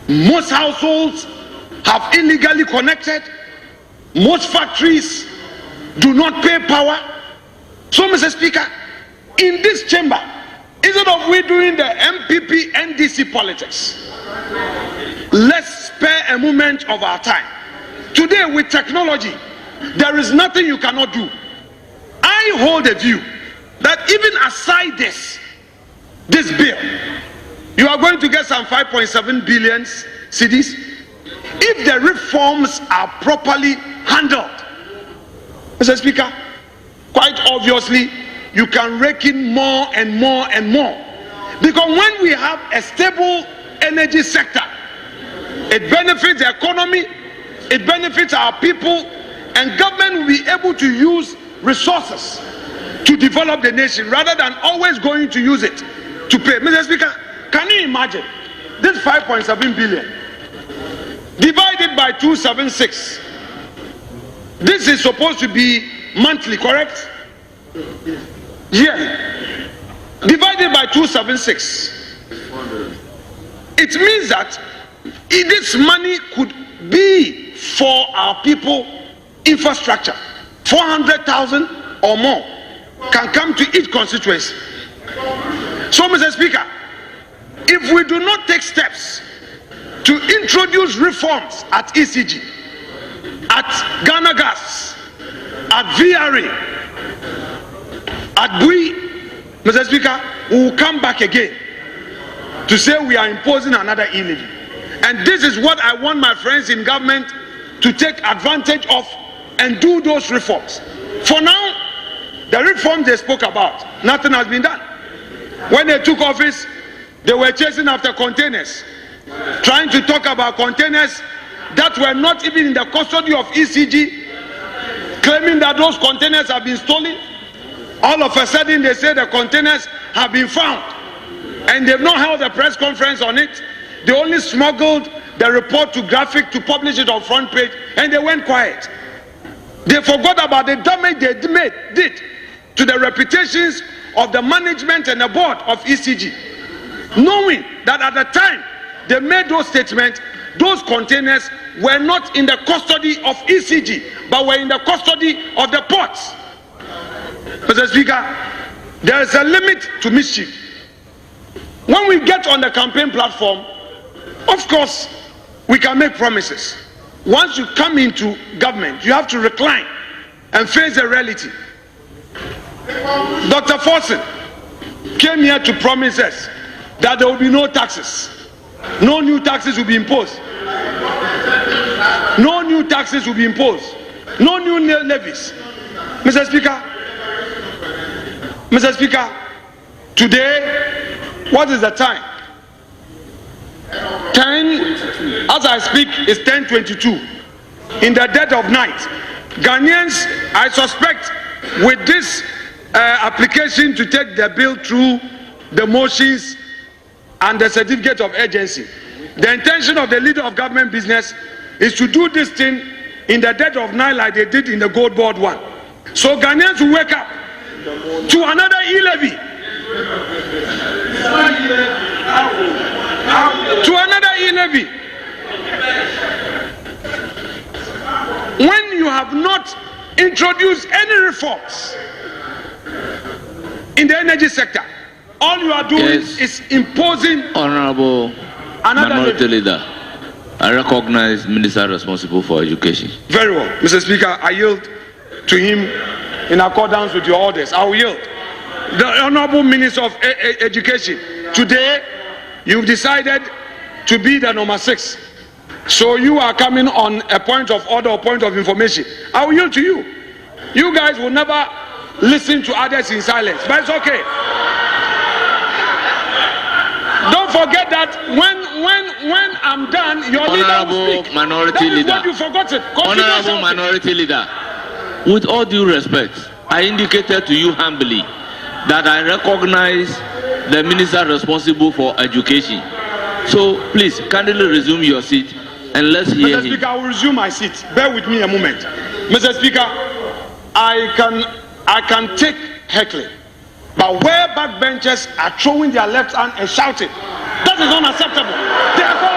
Most households have illegally connected. Most factories do not pay power. So, Mr. Speaker, in this chamber, instead of we doing the MPP NDC politics, let's spare a moment of our time. Today, with technology, there is nothing you cannot do. I hold a view that even aside this bill, you are going to get some 5.7 billion cedis if the reforms are properly handled. Mr. Speaker, quite obviously, you can rake in more and more and more, because when we have a stable energy sector, it benefits the economy, it benefits our people, and government will be able to use resources to develop the nation rather than always going to use it to pay. Mr. Speaker, can you imagine this 5.7 billion divided by 276? This is supposed to be monthly, correct? Yeah. Divided by 276. It means that this money could be for our people infrastructure. 400,000 or more can come to each constituency. So, Mr. Speaker, if we do not take steps to introduce reforms at ECG, at Ghana Gas, at VRA, at BUI, Mr. Speaker, we will come back again to say we are imposing another e-levy. And this is what I want my friends in government to take advantage of and do those reforms. For now, the reforms they spoke about, nothing has been done. When they took office, they were chasing after containers, trying to talk about containers that were not even in the custody of ECG, claiming that those containers have been stolen. All of a sudden, they say the containers have been found, and they've not held a press conference on it. They only smuggled the report to graphic to publish it on front page, and they went quiet. They forgot about the damage they did to the reputations of the management and the board of ECG, knowing that at the time they made those statements, those containers were not in the custody of ECG, but were in the custody of the ports. Mr. Speaker, there is a limit to mischief. When we get on the campaign platform, of course, we can make promises. Once you come into government, you have to recline and face the reality. Dr. Forson came here to promise us that there will be no taxes. No new taxes will be imposed. No new taxes will be imposed. No new levies. Mr. Speaker, today, what is the time? 10, as I speak, is 10:22. In the dead of night, Ghanaians, I suspect, with this application to take the bill through the motions and the certificate of urgency, the intention of the leader of government business is to do this thing in the dead of night like they did in the gold board one. So Ghanaians will wake up to another e-levy. To another e-levy. When you have not introduced any reforms in the energy sector, all you are doing is imposing. Honorable Minority Leader, I recognize Minister responsible for education. Very well, Mr. Speaker, I yield to him in accordance with your orders. I will yield. The Honorable Minister of Education, today you've decided to be the number 6. So you are coming on a point of order or point of information. I will yield to you. You guys will never listen to others in silence, but it's okay. Don't forget that when I'm done, your leader will speak. Minority Leader. What you forgotten. Honorable Minority Leader, with all due respect, I indicated to you humbly that I recognize the minister responsible for education. So please, kindly resume your seat and let's hear him. Mr. Speaker, I will resume my seat. Bear with me a moment. Mr. Speaker, I can take heckling, but where backbenchers are throwing their left hand and shouting, that is unacceptable. Therefore,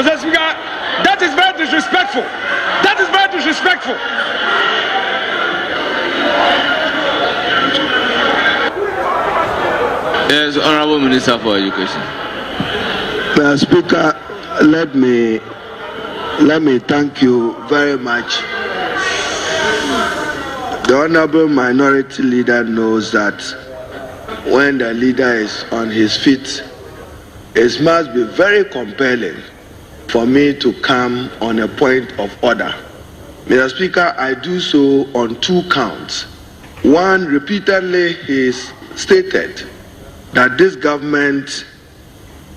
Mr. Speaker, that is very disrespectful. That is very disrespectful. Yes, Honorable Minister for Education. Mr. Speaker, let me thank you very much. The Honorable Minority Leader knows that when the leader is on his feet, it must be very compelling for me to come on a point of order. Mr. Speaker, I do so on 2 counts. One, repeatedly he stated that this government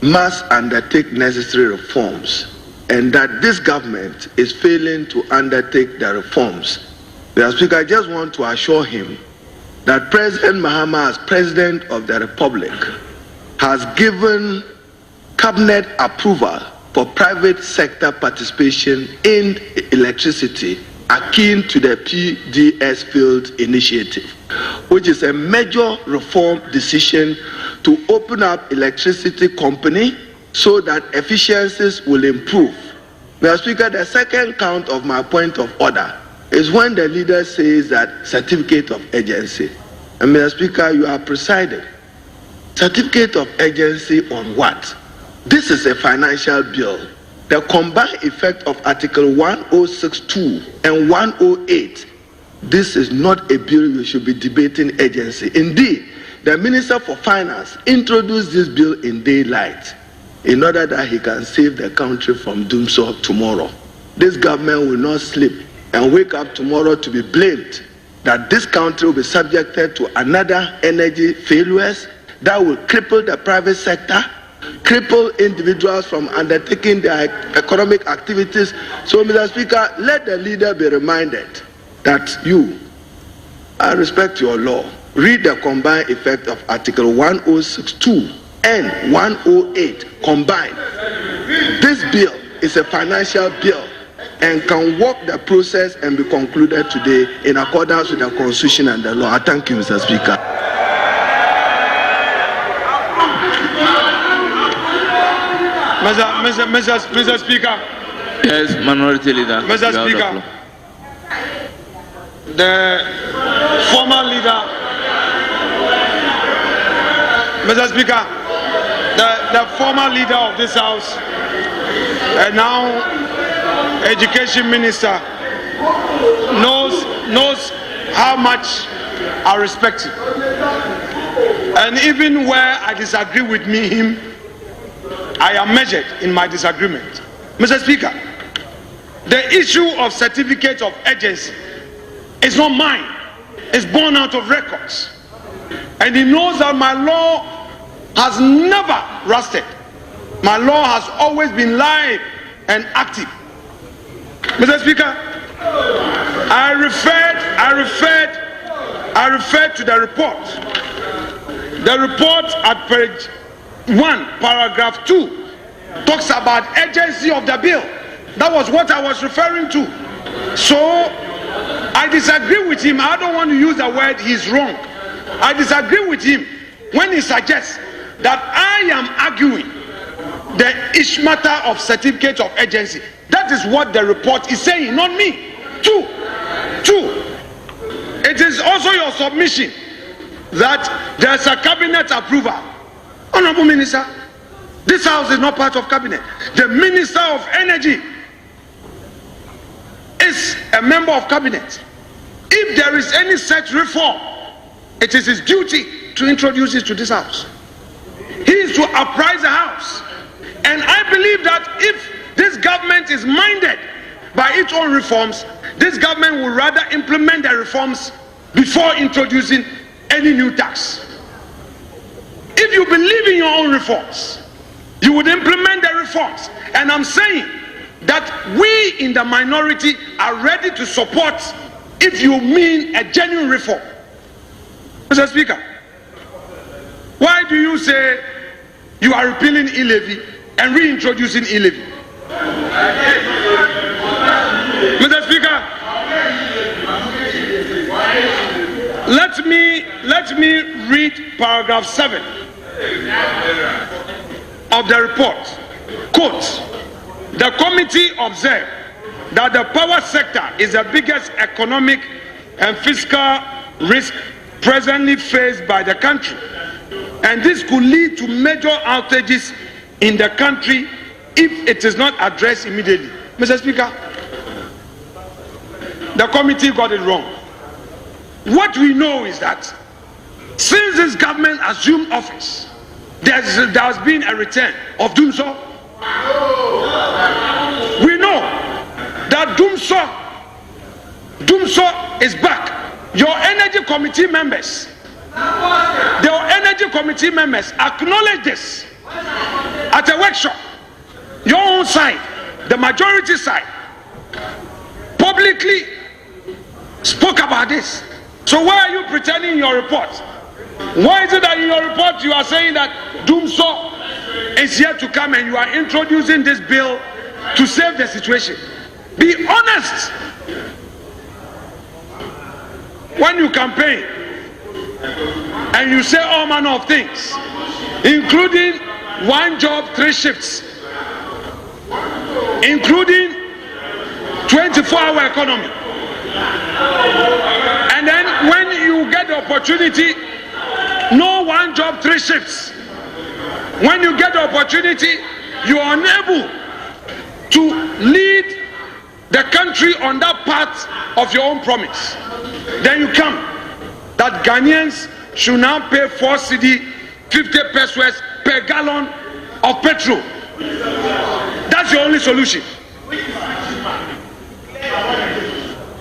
must undertake necessary reforms and that this government is failing to undertake the reforms. Mr. Speaker, I just want to assure him that President Mahama, as President of the Republic, has given cabinet approval for private sector participation in electricity akin to the PDS Field Initiative, which is a major reform decision to open up electricity company so that efficiencies will improve. Mr. Speaker, the second count of my point of order is when the leader says that certificate of urgency. And Mr. Speaker, you are presiding. Certificate of urgency on what? This is a financial bill. The combined effect of Article 1062 and 108, this is not a bill you should be debating urgency. Indeed, the Minister for Finance introduced this bill in daylight in order that he can save the country from Dumsor tomorrow. This government will not sleep and wake up tomorrow to be blamed that this country will be subjected to another energy failures that will cripple the private sector, cripple individuals from undertaking their economic activities. So, Mr. Speaker, let the leader be reminded that I respect your law. Read the combined effect of Article 1062 and 108 combined. This bill is a financial bill and can walk the process and be concluded today in accordance with the Constitution and the law. I thank you, Mr. Speaker. Mr. Speaker. Yes, Minority Leader. Mr. Speaker, the former leader, Mr. Speaker, the former leader of this House and now Education Minister knows how much I respect him. And even where I disagree with him, I am measured in my disagreement. Mr. Speaker, the issue of certificate of agency is not mine. It's born out of records. And he knows that my law has never rusted. My law has always been live and active. Mr. Speaker, I referred to the report. The report at page 1, paragraph 2, talks about agency of the bill. That was what I was referring to. So I disagree with him. I don't want to use the word he's wrong. I disagree with him when he suggests that I am arguing the matter of certificate of agency. That is what the report is saying, not me. Two, it is also your submission that there's a cabinet approval. Honorable Minister, this House is not part of cabinet. The Minister of Energy is a member of cabinet. If there is any such reform, it is his duty to introduce it to this House. He is to apprise the House. And I believe that if this government is minded by its own reforms, this government will rather implement the reforms before introducing any new tax. If you believe in your own reforms, you would implement the reforms. And I'm saying that we in the minority are ready to support if you mean a genuine reform. Mr. Speaker, why do you say you are repealing e-levy and reintroducing e-levy? Mr. Speaker, let me read paragraph 7 of the report. Quote, the committee observed that the power sector is the biggest economic and fiscal risk presently faced by the country, and this could lead to major outages in the country if it is not addressed immediately. Mr. Speaker, the committee got it wrong. What we know is that since this government assumed office, there has been a return of Dumsor. We know that Dumsor is back. Your energy committee members acknowledge this at a workshop. Your own side, the majority side, publicly spoke about this. So why are you pretending in your report? Why is it that in your report you are saying that Dumsor is yet to come and you are introducing this bill to save the situation? Be honest. When you campaign and you say all manner of things, including 1 job, 3 shifts, including 24-hour economy, and then when you get the opportunity, no 1 job, 3 shifts. When you get the opportunity, you are unable to lead the country on that path of your own promise. Then you come that Ghanaians should now pay 4 cedi 50 pesos per gallon of petrol. That's your only solution.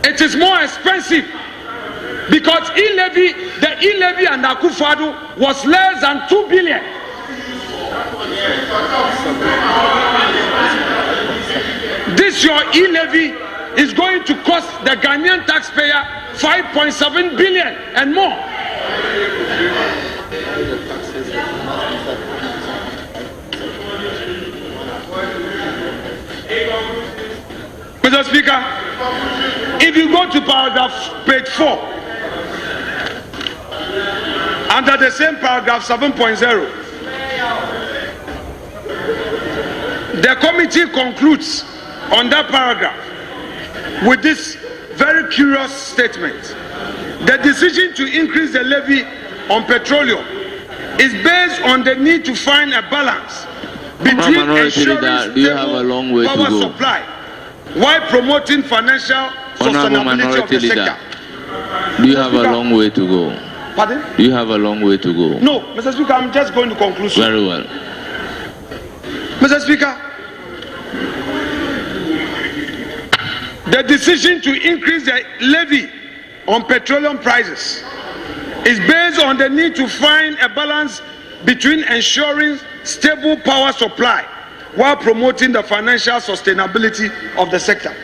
It is more expensive because the e-levy and Akufo-Addo was less than 2 billion. This your e-levy is going to cost the Ghanaian taxpayer 5.7 billion and more. Mr. Speaker, if you go to paragraph page 4, under the same paragraph 7.0, the committee concludes on that paragraph with this very curious statement. The decision to increase the levy on petroleum is based on the need to find a balance between ensuring stable power supply while promoting financial sustainability of the sector. Do you have a long way to go? Pardon? Do you have a long way to go? No, Mr. Speaker, I'm just going to conclude. Very well. Mr. Speaker, the decision to increase the levy on petroleum prices is based on the need to find a balance between ensuring stable power supply while promoting the financial sustainability of the sector.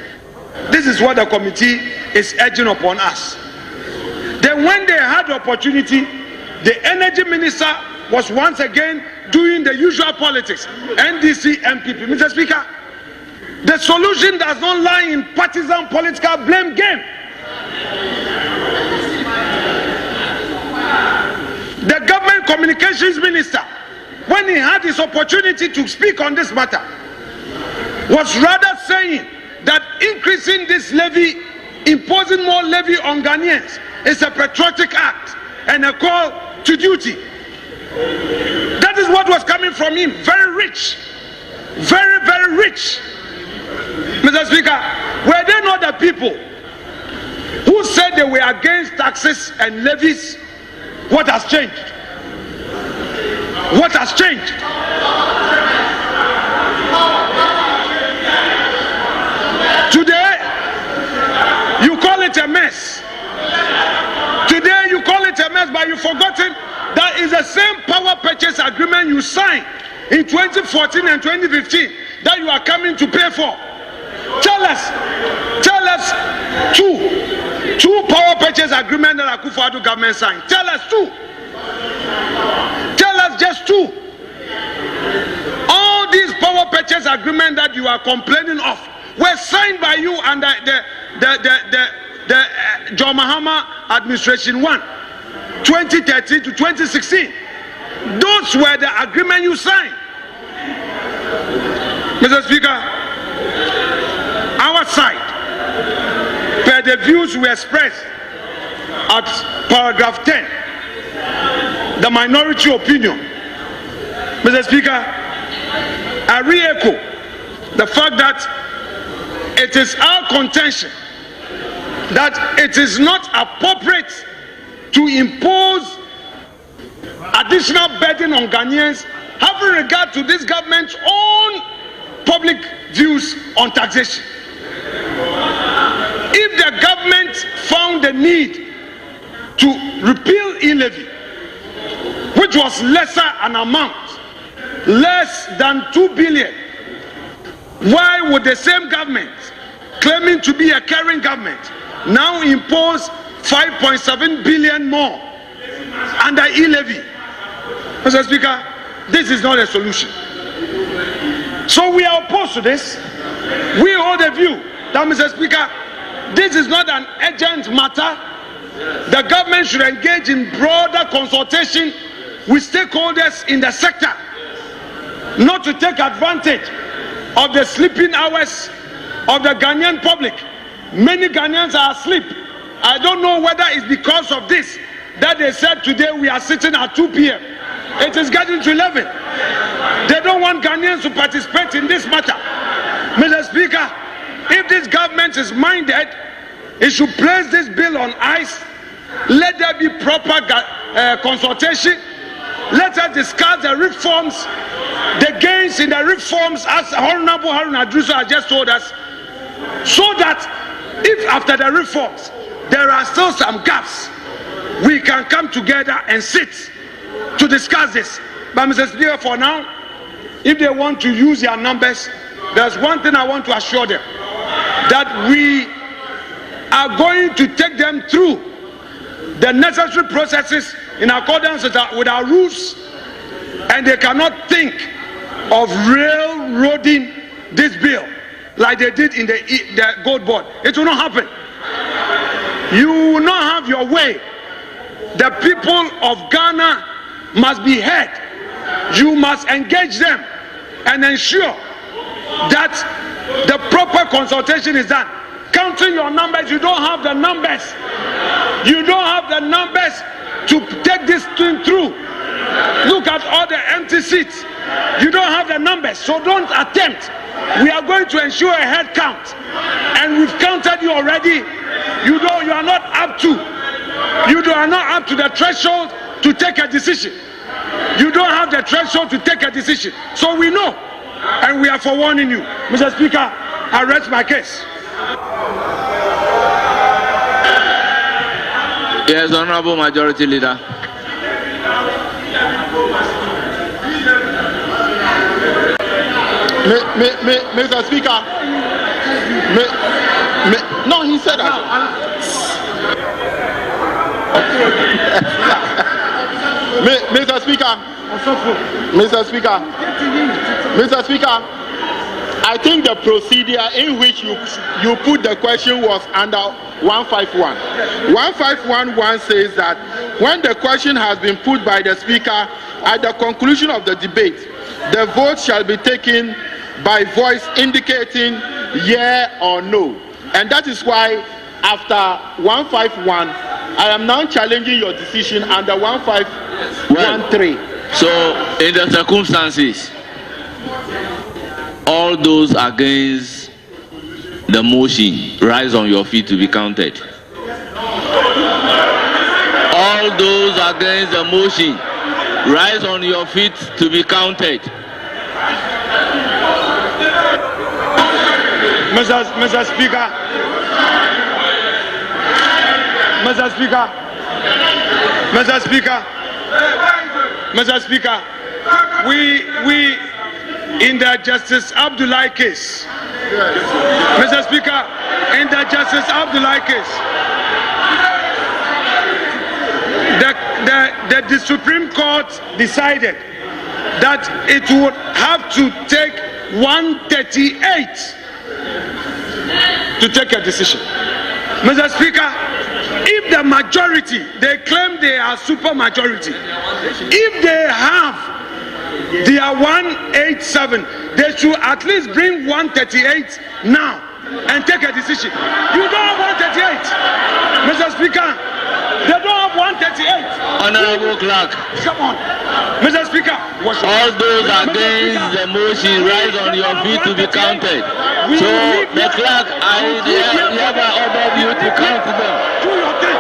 This is what the committee is urging upon us. Then when they had the opportunity, the energy minister was once again doing the usual politics, NDC, MPP. Mr. Speaker, the solution does not lie in partisan political blame game. The government communications minister, when he had his opportunity to speak on this matter, was rather saying that increasing this levy, imposing more levy on Ghanaians, is a patriotic act and a call to duty. That is what was coming from him. Very rich. Very, very rich. Mr. Speaker, were they not the people who said they were against taxes and levies? What has changed? What has changed? Today, you call it a mess. Today, you call it a mess, but you've forgotten that is the same power purchase agreement you signed in 2014 and 2015 that you are coming to pay for. Tell us two power purchase agreements that Akufo-Addo government signed. Tell us two. Tell us just two. All these power purchase agreements that you are complaining of were signed by you under the John Mahama administration 2013 to 2016. Those were the agreement you signed. Mr. Speaker, our side, per the views we expressed at paragraph 10, the minority opinion, Mr. Speaker, I re-echo the fact that it is our contention that it is not appropriate to impose additional burden on Ghanaians having regard to this government's own public views on taxation. If the government found the need to repeal e-levy, which was lesser an amount, less than 2 billion, why would the same government, claiming to be a caring government, now impose 5.7 billion more under e-levy? Mr. Speaker, this is not a solution. So we are opposed to this. We hold a view that, Mr. Speaker, this is not an urgent matter. The government should engage in broader consultation with stakeholders in the sector, not to take advantage of the sleeping hours of the Ghanaian public. Many Ghanaians are asleep. I don't know whether it's because of this that they said today we are sitting at 2 p.m. It is getting to 11. They don't want Ghanaians to participate in this matter. Mr. Speaker, if this government is minded, it should place this bill on ice. Let there be proper consultation. Let us discuss the reforms, the gains in the reforms, as Honorable Harun Adruso has just told us, so that if after the reforms there are still some gaps, we can come together and sit to discuss this. But Mr. Speaker, for now, if they want to use their numbers, there's one thing I want to assure them, that we are going to take them through the necessary processes in accordance with our rules, and they cannot think of railroading this bill. like they did in the gold board. It will not happen. You will not have your way. The people of Ghana must be heard. You must engage them and ensure that the proper consultation is done. Counting your numbers, you don't have the numbers. You don't have the numbers to take this thing through. Look at all the empty seats. You don't have the numbers, so don't attempt. We are going to ensure a head count, and we've counted you already. You are not up to the threshold to take a decision. You don't have the threshold to take a decision. So we know, and we are forewarning you. Mr. Speaker, I rest my case. Yes, Honorable Majority Leader. Mr. Speaker, no, he said that. Mr. Speaker, I think the procedure in which you put the question was under 151. 1511 says that when the question has been put by the Speaker at the conclusion of the debate, the vote shall be taken by voice indicating yeah or no. And that is why after 151, I am now challenging your decision under 1513. So in the circumstances, all those against the motion, rise on your feet to be counted. All those against the motion, rise on your feet to be counted. Mr. Speaker, we in the Justice Abdullahi case, Mr. Speaker, in the Justice Abdullahi case, the Supreme Court decided that it would have to take 138 to take a decision. Mr. Speaker, if the majority, they claim they are super majority, if they have their 187, they should at least bring 138 now and take a decision. You don't have 138, Mr. Speaker. They don't have 138. Honorable Clerk. Come on, Mr. Speaker. All those against the motion, rise on your feet to be counted. So the clerk, I hereby order you to count them. Do your thing.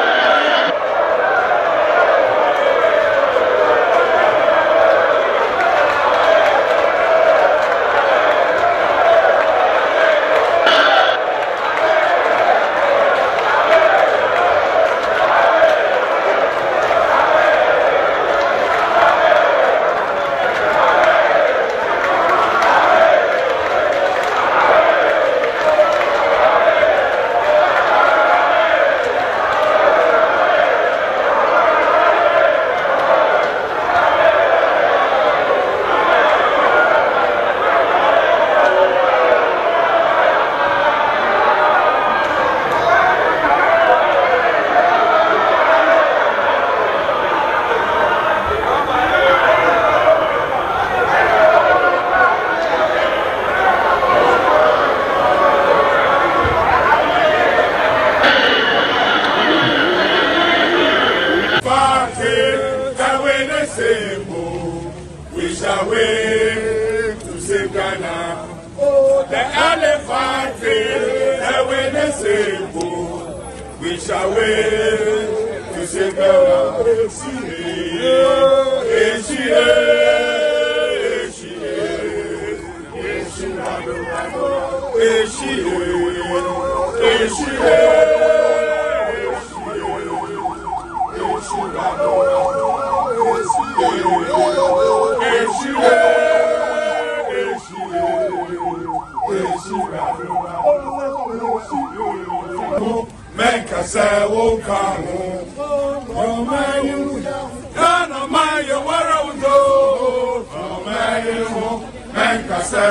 Kasa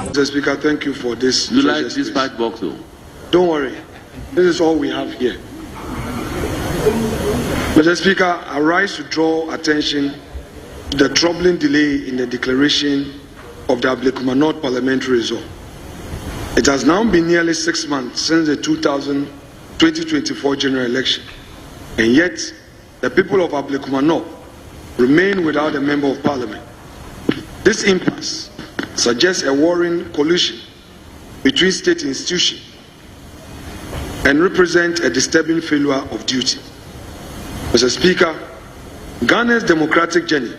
Mr. Speaker, thank you for this. You like this back box, though? Don't worry. This is all we have here. Mr. Speaker, I rise to draw attention to the troubling delay in the declaration of the Ablekuma North Parliamentary result. It has now been nearly 6 months since the 2024 general election, and yet the people of Ablekuma North remain without a member of parliament. This impasse suggests a worrying collusion between state institutions and represents a disturbing failure of duty. Mr. Speaker, Ghana's democratic journey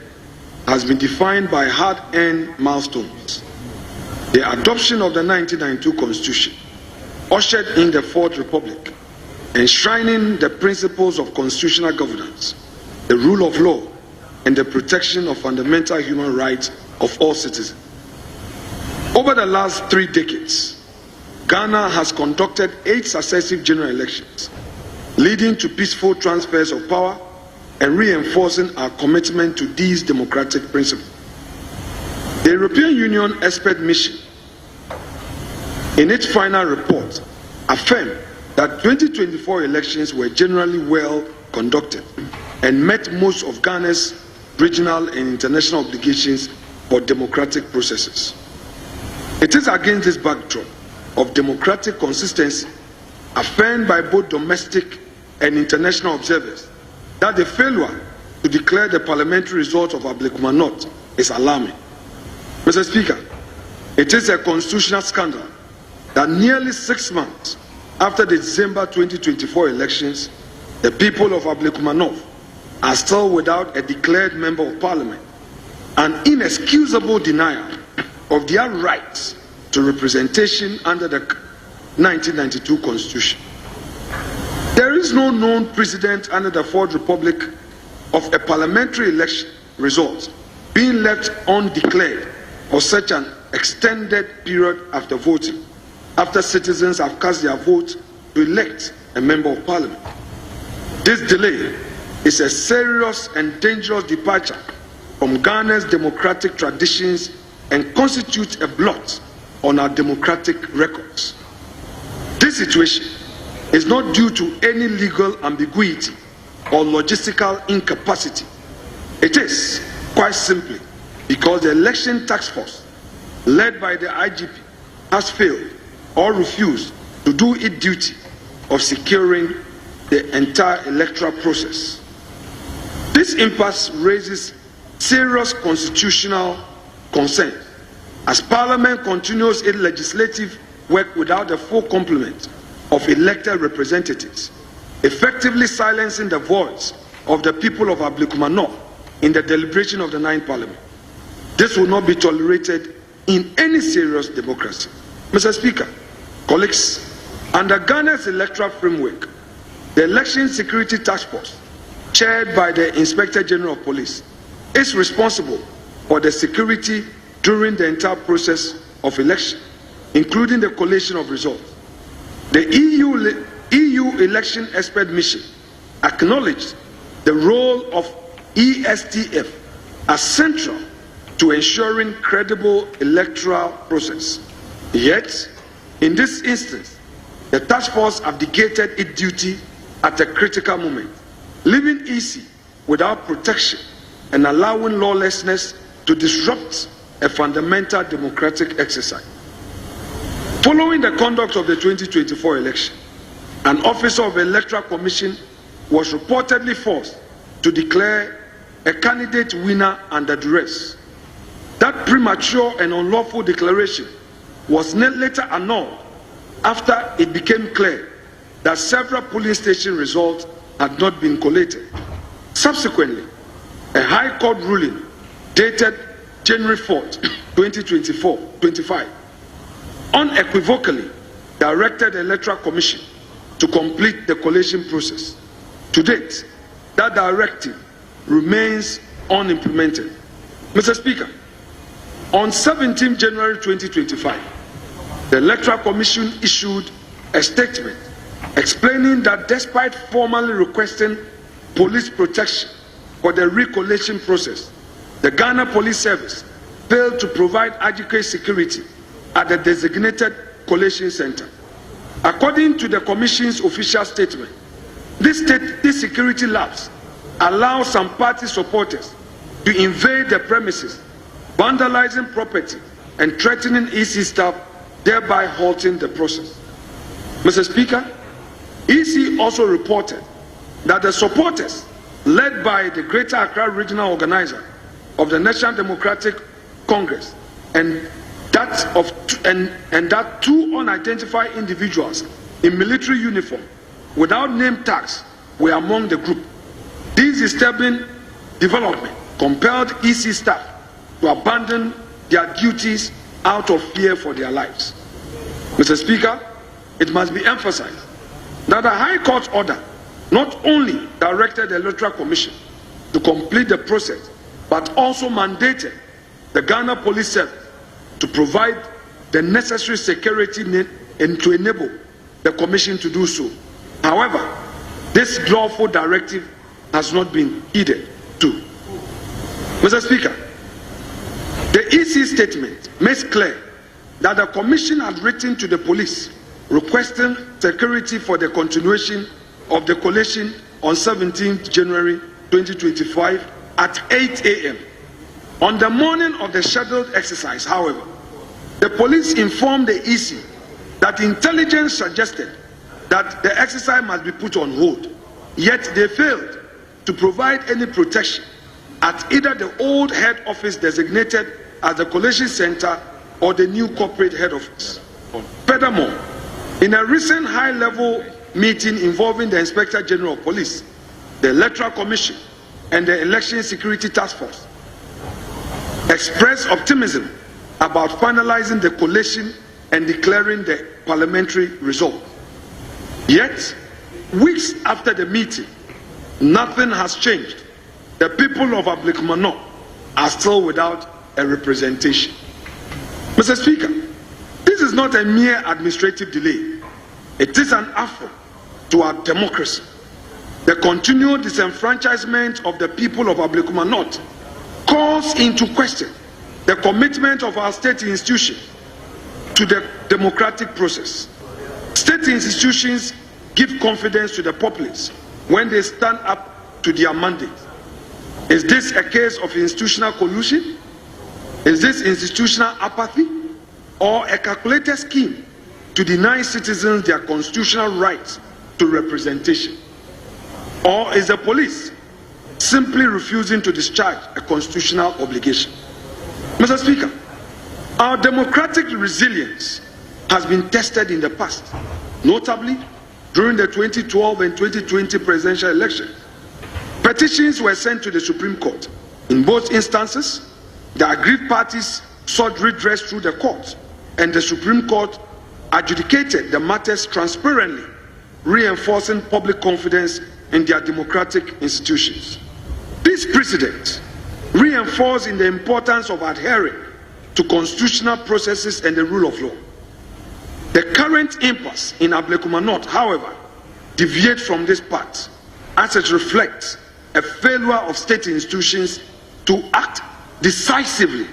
has been defined by hard-earned milestones. The adoption of the 1992 Constitution ushered in the Fourth Republic, enshrining the principles of constitutional governance, the rule of law, and the protection of fundamental human rights of all citizens. Over the last 3 decades, Ghana has conducted 8 successive general elections, leading to peaceful transfers of power and reinforcing our commitment to these democratic principles. The European Union Expert Mission, in its final report, affirmed that 2024 elections were generally well conducted and met most of Ghana's regional and international obligations for democratic processes. It is against this backdrop of democratic consistency affirmed by both domestic and international observers that the failure to declare the parliamentary results of Ablekuma North is alarming. Mr. Speaker, it is a constitutional scandal that nearly 6 months after the December 2024 elections, the people of Ablekuma North are still without a declared member of parliament, an inexcusable denial of their rights to representation under the 1992 Constitution. There is no known precedent under the Fourth Republic of a parliamentary election result being left undeclared for such an extended period after voting, after citizens have cast their vote to elect a member of parliament. This delay is a serious and dangerous departure from Ghana's democratic traditions and constitutes a blot on our democratic records. This situation is not due to any legal ambiguity or logistical incapacity. It is, quite simply, because the election task force, led by the IGP, has failed or refused to do its duty of securing the entire electoral process. This impasse raises serious constitutional concern as Parliament continues its legislative work without the full complement of elected representatives, effectively silencing the voice of the people of Ablekuma North in the deliberation of the 9th Parliament. This will not be tolerated in any serious democracy. Mr. Speaker, colleagues, under Ghana's electoral framework, the Election Security Task Force, chaired by the Inspector General of Police, is responsible for the security during the entire process of election, including the collation of results. The EU Election Expert Mission acknowledged the role of ESTF as central to ensuring credible electoral process. Yet, in this instance, the task force abdicated its duty at a critical moment, leaving EC without protection and allowing lawlessness to disrupt a fundamental democratic exercise. Following the conduct of the 2024 election, an officer of the Electoral Commission was reportedly forced to declare a candidate winner under duress. That premature and unlawful declaration was later annulled after it became clear that several polling station results had not been collated. Subsequently, a High Court ruling dated January 4th, 2025, unequivocally directed the Electoral Commission to complete the collation process. To date, that directive remains unimplemented. Mr. Speaker, on 17 January 2025, the Electoral Commission issued a statement explaining that despite formally requesting police protection for the recollation process, the Ghana Police Service failed to provide adequate security at the designated collation center. According to the Commission's official statement, this security lapse allows some party supporters to invade the premises, vandalizing property and threatening EC staff, thereby halting the process. Mr. Speaker, EC also reported that the supporters, led by the Greater Accra Regional Organizer of the National Democratic Congress, and that two unidentified individuals in military uniform without name tags were among the group. This disturbing development compelled EC staff to abandon their duties out of fear for their lives. Mr. Speaker, it must be emphasized that the High Court order not only directed the Electoral Commission to complete the process, but also mandated the Ghana Police Service to provide the necessary security and to enable the Commission to do so. However, this lawful directive has not been heeded too. Mr. Speaker, the EC statement makes clear that the Commission had written to the police requesting security for the continuation of the collation on 17 January 2025 at 8 a.m. On the morning of the scheduled exercise, however, the police informed the EC that intelligence suggested that the exercise must be put on hold, yet they failed to provide any protection at either the old head office designated as the collation center or the new corporate head office. Furthermore, in a recent high-level meeting involving the Inspector General of Police, the Electoral Commission, and the Election Security Task Force expressed optimism about finalizing the collation and declaring the parliamentary result. Yet, weeks after the meeting, nothing has changed. The people of Ablekuma North are still without a representation. Mr. Speaker, this is not a mere administrative delay. It is an affront to our democracy. The continued disenfranchisement of the people of Ablekuma North calls into question the commitment of our state institutions to the democratic process. State institutions give confidence to the populace when they stand up to their mandate. Is this a case of institutional collusion? Is this institutional apathy, or a calculated scheme to deny citizens their constitutional rights to representation? Or is the police simply refusing to discharge a constitutional obligation? Mr. Speaker, our democratic resilience has been tested in the past, notably during the 2012 and 2020 presidential elections. Petitions were sent to the Supreme Court. In both instances, the aggrieved parties sought redress through the court, and the Supreme Court adjudicated the matters transparently, reinforcing public confidence in their democratic institutions. This precedent reinforcing the importance of adhering to constitutional processes and the rule of law. The current impasse in Ablekuma North, however, deviates from this path, as it reflects a failure of state institutions to act decisively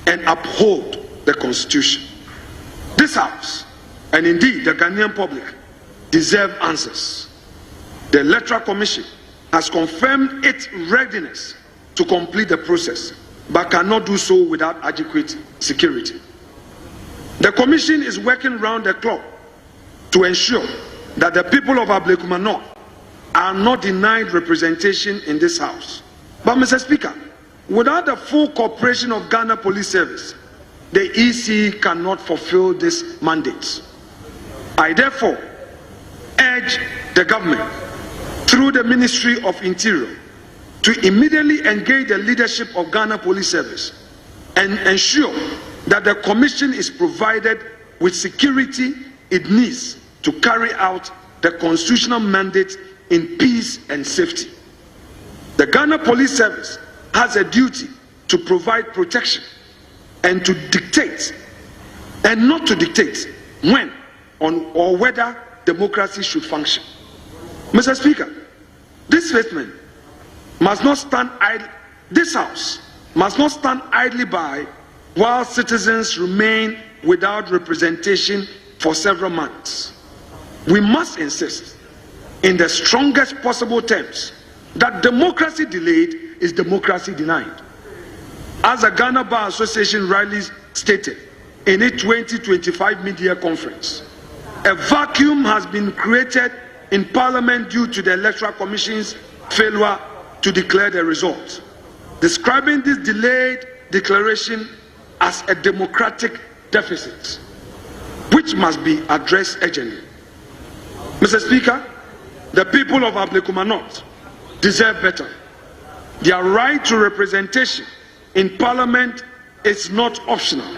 and uphold the Constitution. This House, and indeed the Ghanaian public, deserve answers. The Electoral Commission has confirmed its readiness to complete the process, but cannot do so without adequate security. The Commission is working round the clock to ensure that the people of Ablekuma North are not denied representation in this House. But Mr. Speaker, without the full cooperation of Ghana Police Service, the EC cannot fulfill this mandate. I therefore urge the government, through the Ministry of Interior, to immediately engage the leadership of Ghana Police Service and ensure that the Commission is provided with security it needs to carry out the constitutional mandate in peace and safety. The Ghana Police Service has a duty to provide protection and to dictate, and not to dictate when or whether democracy should function. Mr. Speaker, this statement must not stand idle. This House must not stand idly by while citizens remain without representation for several months. We must insist in the strongest possible terms that democracy delayed is democracy denied. As the Ghana Bar Association rightly stated in its 2025 media conference, a vacuum has been created in Parliament due to the Electoral Commission's failure to declare the result, describing this delayed declaration as a democratic deficit, which must be addressed urgently. Mr. Speaker, the people of Ablekuma North deserve better. Their right to representation in Parliament is not optional.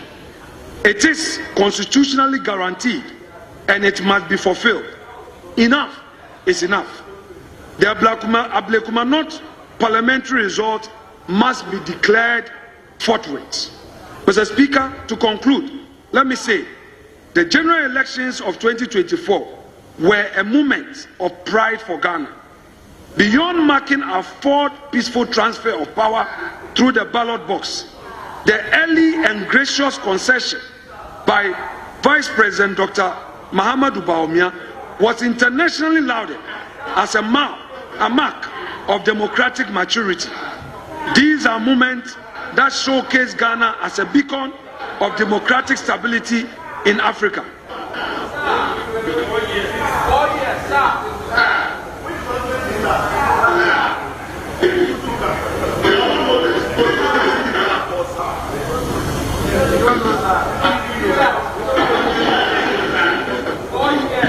It is constitutionally guaranteed and it must be fulfilled. Enough is enough. The Ablekuma North Parliamentary result must be declared forthwith. Mr. Speaker, to conclude, let me say the general elections of 2024 were a moment of pride for Ghana. Beyond marking our fourth peaceful transfer of power through the ballot box, the early and gracious concession by Vice President Dr. Mahamudu Bawumia was internationally lauded as a mark of democratic maturity. These are moments that showcase Ghana as a beacon of democratic stability in Africa.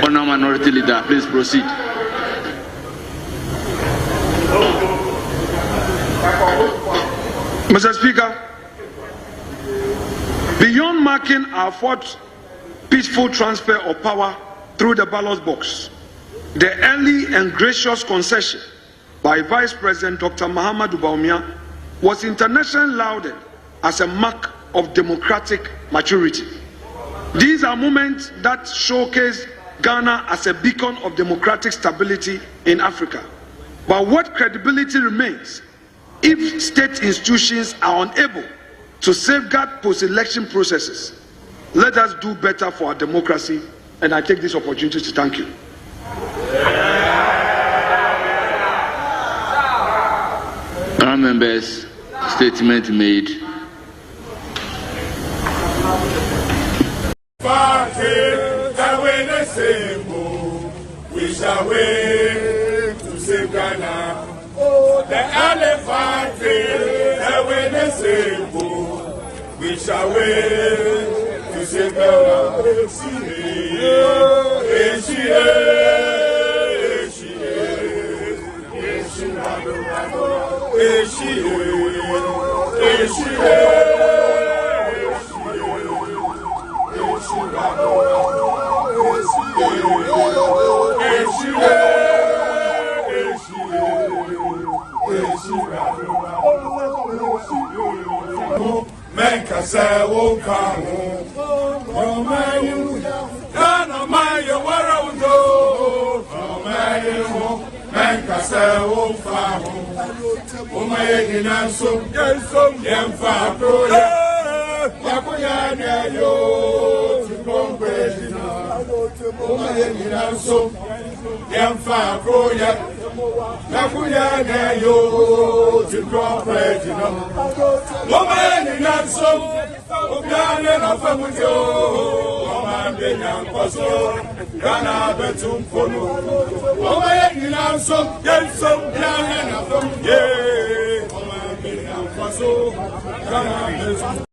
Honourable Minority Leader, please proceed. Mr. Speaker, beyond marking our fourth peaceful transfer of power through the ballot box, the early and gracious concession by Vice President Dr. Mahamudu Bawumia was internationally lauded as a mark of democratic maturity. These are moments that showcase Ghana as a beacon of democratic stability in Africa. But what credibility remains if state institutions are unable to safeguard post-election processes? Let us do better for our democracy, and I take this opportunity to thank you. Honourable members, statement made. We shall wait to save Ghana. The elephant the way they sing. We shall wait to save Ghana. Menka say won't come home. No man you, no man you worry do. No man you, menka say won't come home. O my inanso, yemfa proya. Yakuya ne yo, tikombrejina. O my inanso, yemfa proya. Yakuya ne yo, tikombrejina. Woman in Nansom, Uganda of Famutio, Woman Benan Poso, Ghana Betum Polo, Woman in Nansom, Gensom, Ghana of Famutio, Woman Benan Poso, Ghana Betum.